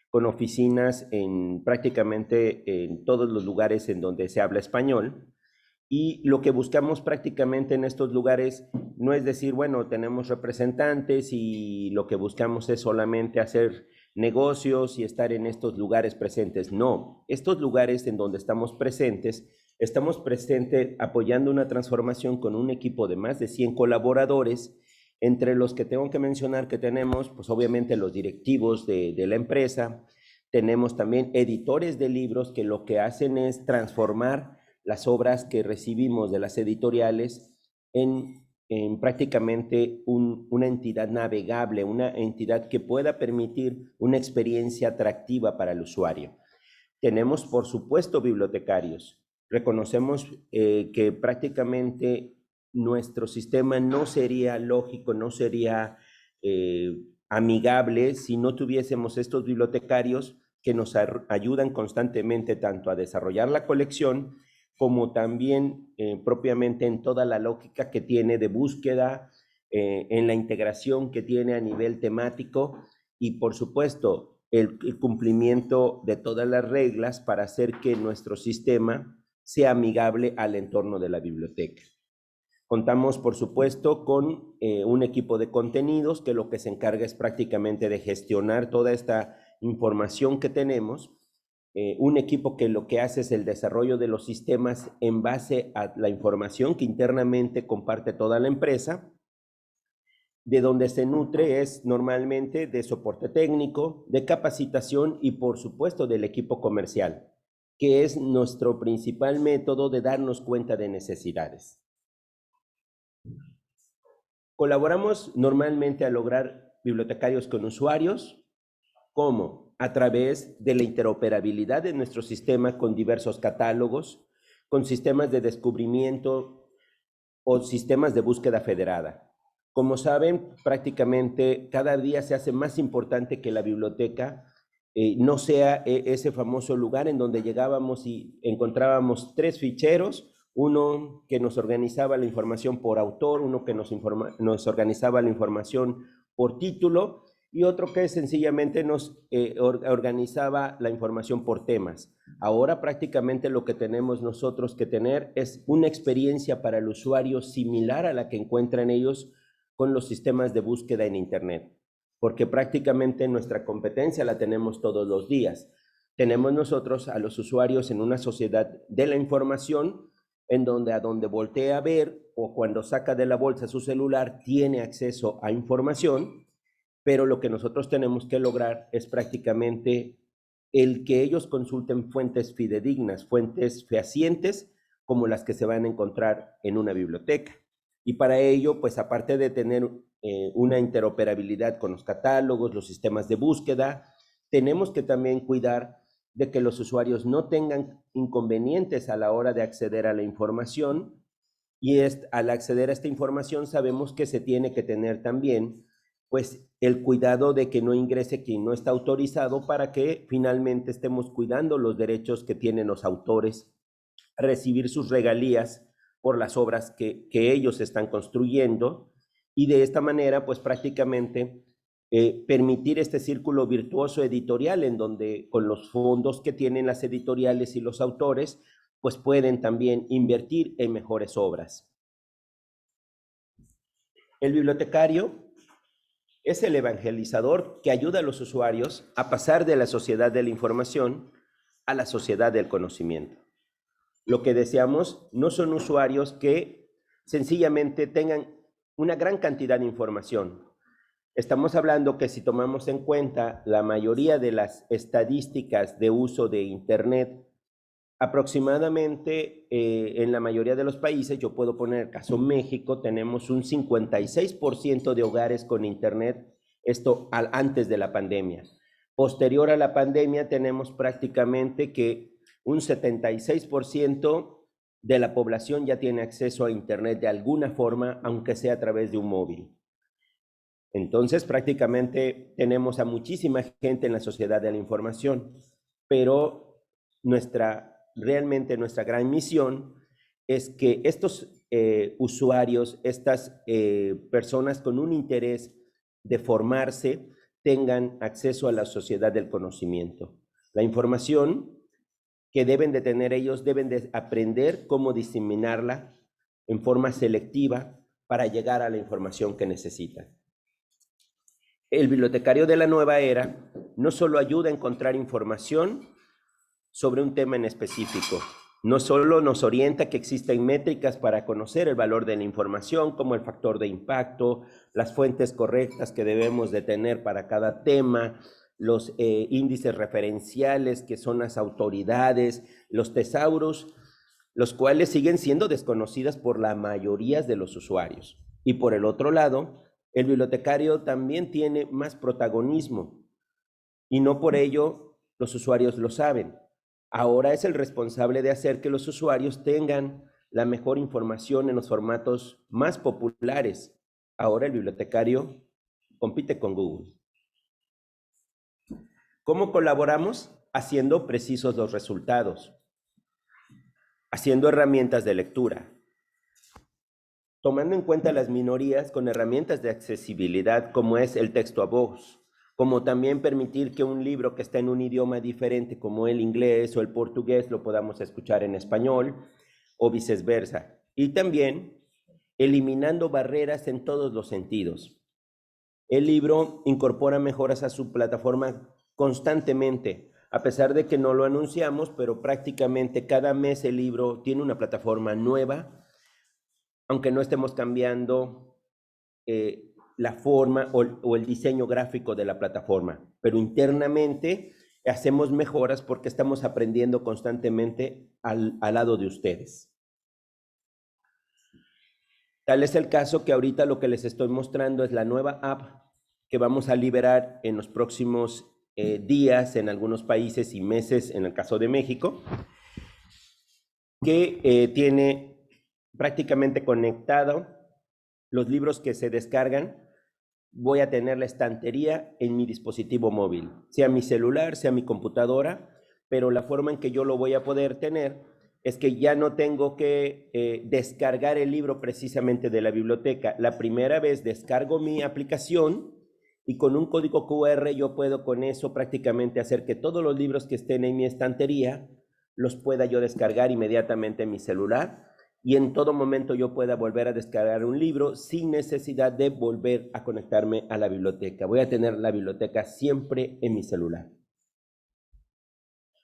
con oficinas en prácticamente en todos los lugares en donde se habla español. Y lo que buscamos prácticamente en estos lugares no es decir, bueno, tenemos representantes y lo que buscamos es solamente hacer negocios y estar en estos lugares presentes. No, estos lugares en donde estamos presentes apoyando una transformación con un equipo de más de 100 colaboradores, entre los que tengo que mencionar que tenemos, pues obviamente los directivos de la empresa, tenemos también editores de libros que lo que hacen es transformar las obras que recibimos de las editoriales en prácticamente una entidad navegable, una entidad que pueda permitir una experiencia atractiva para el usuario. Tenemos, por supuesto, bibliotecarios. Reconocemos que prácticamente nuestro sistema no sería lógico, no sería amigable si no tuviésemos estos bibliotecarios que nos ayudan constantemente tanto a desarrollar la colección como también propiamente en toda la lógica que tiene de búsqueda, en la integración que tiene a nivel temático y por supuesto el cumplimiento de todas las reglas para hacer que nuestro sistema sea amigable al entorno de la biblioteca. Contamos, por supuesto, con un equipo de contenidos que lo que se encarga es prácticamente de gestionar toda esta información que tenemos un equipo que lo que hace es el desarrollo de los sistemas en base a la información que internamente comparte toda la empresa, de donde se nutre es normalmente de soporte técnico, de capacitación y por supuesto del equipo comercial, que es nuestro principal método de darnos cuenta de necesidades. Colaboramos normalmente a lograr bibliotecarios con usuarios, como a través de la interoperabilidad de nuestro sistema con diversos catálogos, con sistemas de descubrimiento o sistemas de búsqueda federada. Como saben, prácticamente cada día se hace más importante que la biblioteca no sea ese famoso lugar en donde llegábamos y encontrábamos 3 ficheros, uno que nos organizaba la información por autor, uno que nos organizaba la información por título y otro que sencillamente nos organizaba la información por temas. Ahora prácticamente lo que tenemos nosotros que tener es una experiencia para el usuario similar a la que encuentran ellos con los sistemas de búsqueda en Internet, porque prácticamente nuestra competencia la tenemos todos los días. Tenemos nosotros a los usuarios en una sociedad de la información, en donde a donde voltea a ver o cuando saca de la bolsa su celular tiene acceso a información, pero lo que nosotros tenemos que lograr es prácticamente el que ellos consulten fuentes fidedignas, fuentes fehacientes, como las que se van a encontrar en una biblioteca. Y para ello, pues aparte de tener una interoperabilidad con los catálogos, los sistemas de búsqueda, tenemos que también cuidar de que los usuarios no tengan inconvenientes a la hora de acceder a la información, y al acceder a esta información sabemos que se tiene que tener también pues el cuidado de que no ingrese quien no está autorizado, para que finalmente estemos cuidando los derechos que tienen los autores a recibir sus regalías por las obras que ellos están construyendo, y de esta manera pues prácticamente permitir este círculo virtuoso editorial en donde con los fondos que tienen las editoriales y los autores pues pueden también invertir en mejores obras. El bibliotecario es el evangelizador que ayuda a los usuarios a pasar de la sociedad de la información a la sociedad del conocimiento. Lo que deseamos no son usuarios que sencillamente tengan una gran cantidad de información. Estamos hablando que si tomamos en cuenta la mayoría de las estadísticas de uso de Internet, aproximadamente en la mayoría de los países, yo puedo poner el caso México, tenemos un 56% de hogares con Internet, esto antes de la pandemia. Posterior a la pandemia tenemos prácticamente que un 76% de la población ya tiene acceso a Internet de alguna forma, aunque sea a través de un móvil. Entonces, prácticamente tenemos a muchísima gente en la sociedad de la información, pero realmente nuestra gran misión es que estos usuarios, estas personas con un interés de formarse, tengan acceso a la sociedad del conocimiento. La información que deben de tener ellos, deben de aprender cómo diseminarla en forma selectiva para llegar a la información que necesitan. El bibliotecario de la nueva era no solo ayuda a encontrar información sobre un tema en específico, no solo nos orienta que existen métricas para conocer el valor de la información, como el factor de impacto, las fuentes correctas que debemos de tener para cada tema, los índices referenciales que son las autoridades, los tesauros, los cuales siguen siendo desconocidas por la mayoría de los usuarios. Y por el otro lado, el bibliotecario también tiene más protagonismo, y no por ello los usuarios lo saben. Ahora es el responsable de hacer que los usuarios tengan la mejor información en los formatos más populares. Ahora el bibliotecario compite con Google. ¿Cómo colaboramos? Haciendo precisos los resultados, haciendo herramientas de lectura, tomando en cuenta las minorías con herramientas de accesibilidad como es el texto a voz, como también permitir que un libro que está en un idioma diferente como el inglés o el portugués lo podamos escuchar en español o viceversa. Y también eliminando barreras en todos los sentidos. El libro incorpora mejoras a su plataforma constantemente. a pesar de que no lo anunciamos, pero prácticamente cada mes el libro tiene una plataforma nueva, aunque no estemos cambiando la forma o el diseño gráfico de la plataforma, pero internamente hacemos mejoras porque estamos aprendiendo constantemente al lado de ustedes. Tal es el caso que ahorita lo que les estoy mostrando es la nueva app que vamos a liberar en los próximos días en algunos países y meses, en el caso de México, que tiene prácticamente conectado los libros que se descargan. Voy a tener la estantería en mi dispositivo móvil, sea mi celular, sea mi computadora, pero la forma en que yo lo voy a poder tener es que ya no tengo que descargar el libro precisamente de la biblioteca. La primera vez descargo mi aplicación y con un código QR yo puedo con eso prácticamente hacer que todos los libros que estén en mi estantería los pueda yo descargar inmediatamente en mi celular y en todo momento yo pueda volver a descargar un libro sin necesidad de volver a conectarme a la biblioteca. Voy a tener la biblioteca siempre en mi celular.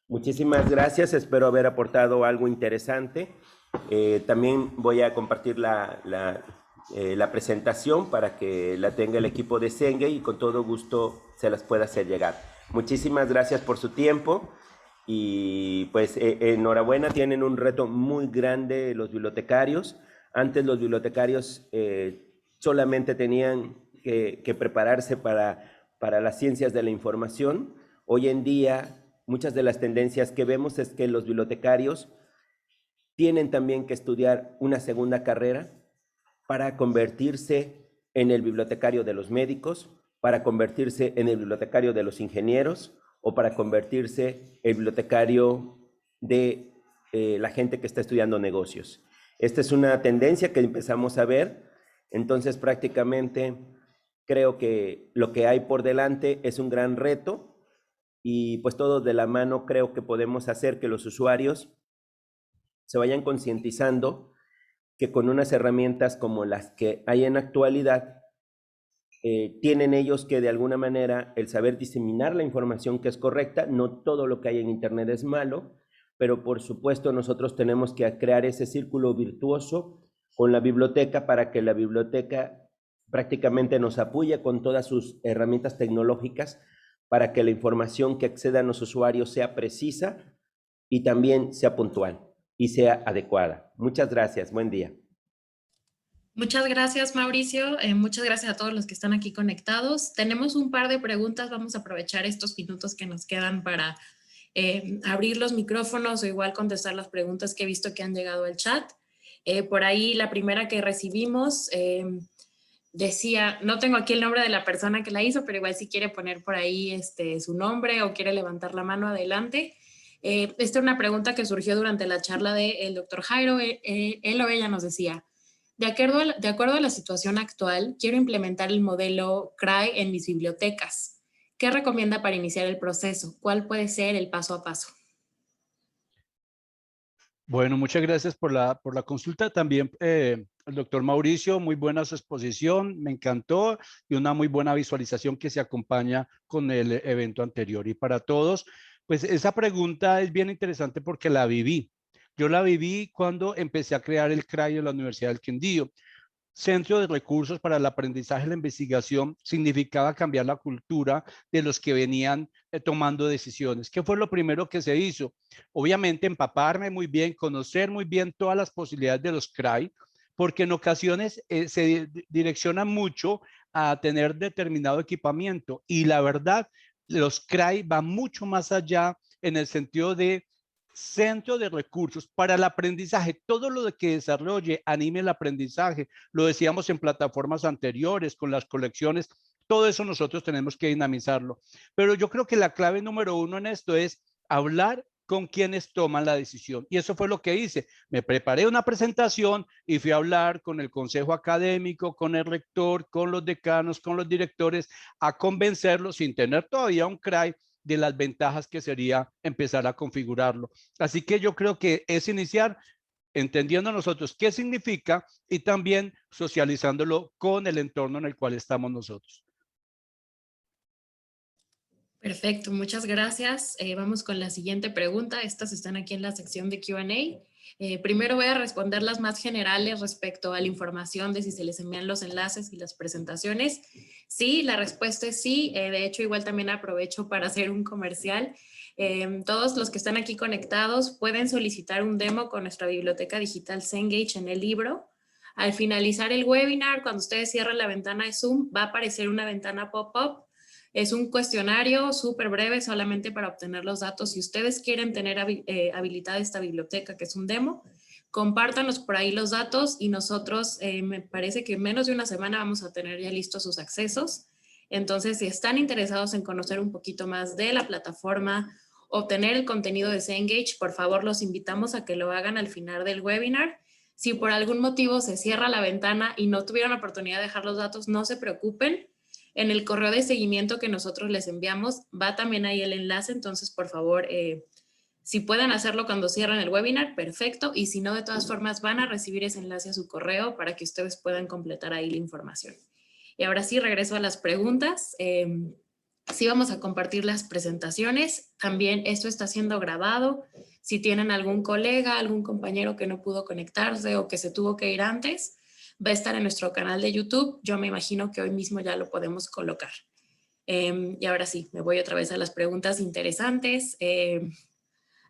Muchísimas gracias, espero haber aportado algo interesante. También voy a compartir la presentación para que la tenga el equipo de Cengage y con todo gusto se las pueda hacer llegar. Muchísimas gracias por su tiempo y pues enhorabuena, tienen un reto muy grande los bibliotecarios. Antes los bibliotecarios solamente tenían que prepararse para las ciencias de la información. Hoy en día muchas de las tendencias que vemos es que los bibliotecarios tienen también que estudiar una segunda carrera para convertirse en el bibliotecario de los médicos, para convertirse en el bibliotecario de los ingenieros o para convertirse en el bibliotecario de la gente que está estudiando negocios. Esta es una tendencia que empezamos a ver, entonces prácticamente creo que lo que hay por delante es un gran reto y pues todos de la mano creo que podemos hacer que los usuarios se vayan concientizando que con unas herramientas como las que hay en actualidad, tienen ellos que de alguna manera el saber diseminar la información que es correcta. No todo lo que hay en Internet es malo, pero por supuesto nosotros tenemos que crear ese círculo virtuoso con la biblioteca para que la biblioteca prácticamente nos apoye con todas sus herramientas tecnológicas para que la información que acceda a los usuarios sea precisa y también sea puntual y sea adecuada. Muchas gracias, buen día. Muchas gracias, Mauricio. Muchas gracias a todos los que están aquí conectados. Tenemos un par de preguntas. Vamos a aprovechar estos minutos que nos quedan para abrir los micrófonos o igual contestar las preguntas que he visto que han llegado al chat. Por ahí la primera que recibimos decía, no tengo aquí el nombre de la persona que la hizo, pero igual si quiere poner por ahí su nombre o quiere levantar la mano, adelante. Esta es una pregunta que surgió durante la charla del doctor Jairo. Él o ella nos decía, de acuerdo a la situación actual, quiero implementar el modelo CRAI en mis bibliotecas. ¿Qué recomienda para iniciar el proceso? ¿Cuál puede ser el paso a paso? Bueno, muchas gracias por la consulta. También el doctor Mauricio, muy buena su exposición, me encantó y una muy buena visualización que se acompaña con el evento anterior. Y para todos, pues esa pregunta es bien interesante porque la viví. Yo la viví cuando empecé a crear el CRAI en la Universidad del Quindío. Centro de Recursos para el Aprendizaje y la Investigación significaba cambiar la cultura de los que venían tomando decisiones. ¿Qué fue lo primero que se hizo? Obviamente empaparme muy bien, conocer muy bien todas las posibilidades de los CRAI, porque en ocasiones se direccionan mucho a tener determinado equipamiento y la verdad, los CRAI van mucho más allá en el sentido de centro de recursos para el aprendizaje, todo lo de que desarrolle, anime el aprendizaje, lo decíamos en plataformas anteriores, con las colecciones, todo eso nosotros tenemos que dinamizarlo. Pero yo creo que la clave número uno en esto es hablar con quienes toman la decisión. Y eso fue lo que hice. Me preparé una presentación y fui a hablar con el consejo académico, con el rector, con los decanos, con los directores, a convencerlos sin tener todavía un CRAI de las ventajas que sería empezar a configurarlo. Así que yo creo que es iniciar entendiendo nosotros qué significa y también socializándolo con el entorno en el cual estamos nosotros. Perfecto, muchas gracias. Vamos con la siguiente pregunta. Estas están aquí en la sección de Q&A. Primero voy a responder las más generales respecto a la información de si se les envían los enlaces y las presentaciones. Sí, la respuesta es sí. De hecho, igual también aprovecho para hacer un comercial. Todos los que están aquí conectados pueden solicitar un demo con nuestra biblioteca digital Cengage en el libro. Al finalizar el webinar, cuando ustedes cierren la ventana de Zoom, va a aparecer una ventana pop-up. Es un cuestionario súper breve solamente para obtener los datos. Si ustedes quieren tener habilitada esta biblioteca, que es un demo, compártanos por ahí los datos y nosotros me parece que en menos de una semana vamos a tener ya listos sus accesos. Entonces, si están interesados en conocer un poquito más de la plataforma, obtener el contenido de Cengage, por favor los invitamos a que lo hagan al final del webinar. Si por algún motivo se cierra la ventana y no tuvieron la oportunidad de dejar los datos, no se preocupen. En el correo de seguimiento que nosotros les enviamos va también ahí el enlace, entonces por favor, si pueden hacerlo cuando cierren el webinar, perfecto, y si no, de todas formas van a recibir ese enlace a su correo para que ustedes puedan completar ahí la información. Y ahora sí, regreso a las preguntas. Sí vamos a compartir las presentaciones, también esto está siendo grabado. Si tienen algún colega, algún compañero que no pudo conectarse o que se tuvo que ir antes, va a estar en nuestro canal de YouTube. Yo me imagino que hoy mismo ya lo podemos colocar. Y ahora sí, me voy otra vez a las preguntas interesantes.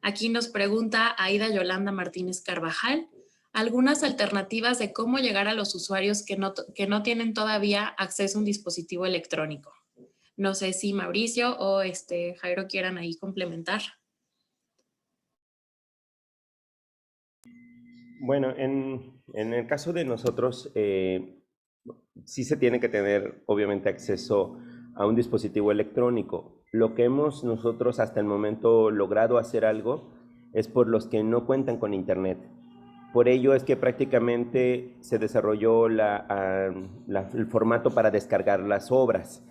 Aquí nos pregunta Aida Yolanda Martínez Carvajal, algunas alternativas de cómo llegar a los usuarios que no tienen todavía acceso a un dispositivo electrónico. No sé si Mauricio o Jairo quieran ahí complementar. Bueno, en el caso de nosotros, sí se tiene que tener, obviamente, acceso a un dispositivo electrónico. Lo que hemos nosotros hasta el momento logrado hacer algo es por los que no cuentan con Internet. Por ello es que prácticamente se desarrolló el formato para descargar las obras.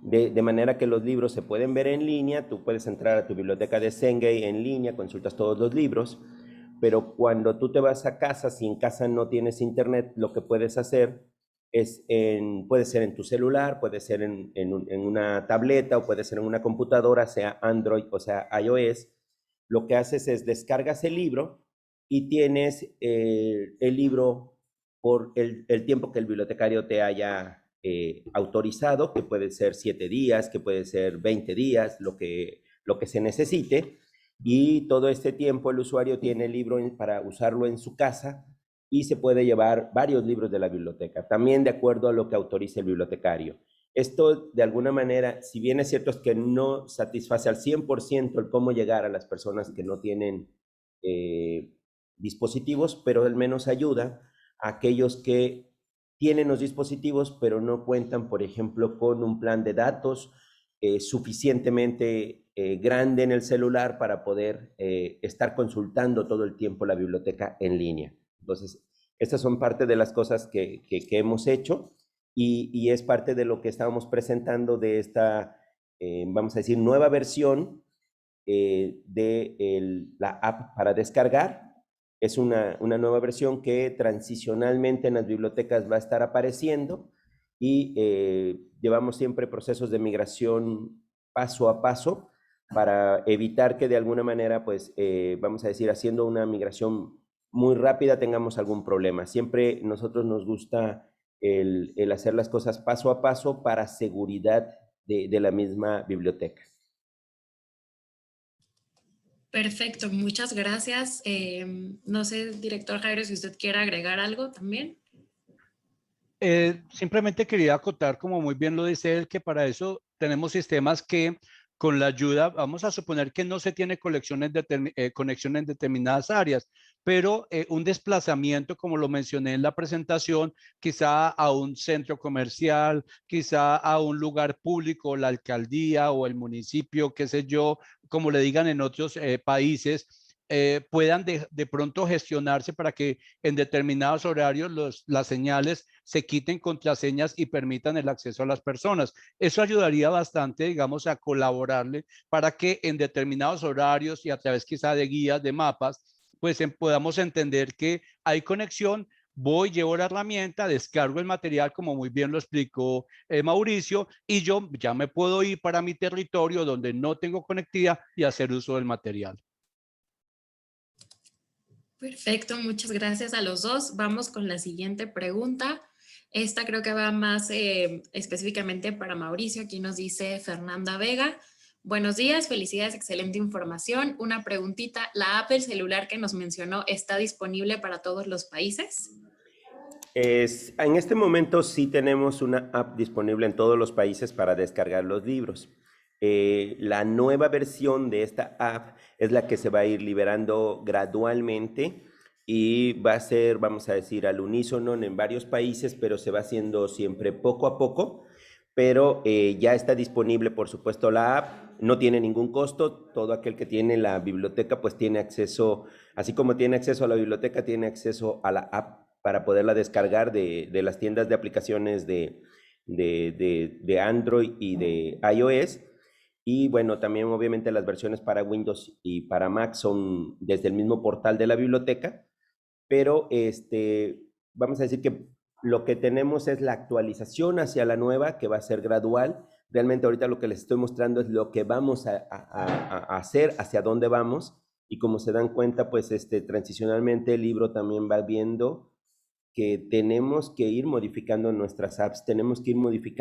De manera que los libros se pueden ver en línea, tú puedes entrar a tu biblioteca de Cengage en línea, consultas todos los libros, pero cuando tú te vas a casa, si en casa no tienes internet, lo que puedes hacer es, puede ser en tu celular, puede ser en una tableta o puede ser en una computadora, sea Android o sea iOS. Lo que haces es descargas el libro y tienes el libro por el tiempo que el bibliotecario te haya autorizado, que puede ser 7 días, que puede ser 20 días, lo que se necesite. Y todo este tiempo el usuario tiene el libro para usarlo en su casa y se puede llevar varios libros de la biblioteca, también de acuerdo a lo que autorice el bibliotecario. Esto, de alguna manera, si bien es cierto es que no satisface al 100% el cómo llegar a las personas que no tienen dispositivos, pero al menos ayuda a aquellos que tienen los dispositivos, pero no cuentan, por ejemplo, con un plan de datos suficientemente grande en el celular para poder estar consultando todo el tiempo la biblioteca en línea. Entonces, estas son parte de las cosas que hemos hecho y es parte de lo que estábamos presentando de esta, vamos a decir, nueva versión de la app para descargar. Es una nueva versión que transicionalmente en las bibliotecas va a estar apareciendo y llevamos siempre procesos de migración paso a paso para evitar que de alguna manera, pues, vamos a decir, haciendo una migración muy rápida tengamos algún problema. Siempre nosotros nos gusta el hacer las cosas paso a paso para seguridad de la misma biblioteca. Perfecto, muchas gracias. No sé, director Jairo, si usted quiere agregar algo también. Simplemente quería acotar, como muy bien lo dice él, que para eso tenemos sistemas que con la ayuda, vamos a suponer que no se tiene conexión en determinadas áreas, pero un desplazamiento, como lo mencioné en la presentación, quizá a un centro comercial, quizá a un lugar público, la alcaldía o el municipio, qué sé yo, como le digan en otros países, puedan de pronto gestionarse para que en determinados horarios las señales se quiten contraseñas y permitan el acceso a las personas. Eso ayudaría bastante, digamos, a colaborarle para que en determinados horarios y a través quizá de guías, de mapas, pues podamos entender que hay conexión voy, llevo la herramienta, descargo el material, como muy bien lo explicó Mauricio, y yo ya me puedo ir para mi territorio donde no tengo conectividad y hacer uso del material. Perfecto, muchas gracias a los dos. Vamos con la siguiente pregunta. Esta creo que va más específicamente para Mauricio. Aquí nos dice Fernanda Vega. Buenos días, felicidades, excelente información. Una preguntita, ¿la app del celular que nos mencionó está disponible para todos los países? En este momento sí tenemos una app disponible en todos los países para descargar los libros. La nueva versión de esta app es la que se va a ir liberando gradualmente y va a ser, vamos a decir, al unísono en varios países, pero se va haciendo siempre poco a poco. Pero ya está disponible, por supuesto, la app, no tiene ningún costo, todo aquel que tiene la biblioteca pues tiene acceso, así como tiene acceso a la biblioteca, tiene acceso a la app para poderla descargar de las tiendas de aplicaciones de Android y de iOS. Y bueno, también obviamente las versiones para Windows y para Mac son desde el mismo portal de la biblioteca, pero vamos a decir que lo que tenemos es la actualización hacia la nueva, que va a ser gradual. Realmente ahorita lo que les estoy mostrando es lo que vamos a hacer, hacia dónde vamos, y como se dan cuenta, pues transicionalmente el libro también va viendo que tenemos que ir modificando nuestras apps, tenemos que ir modificando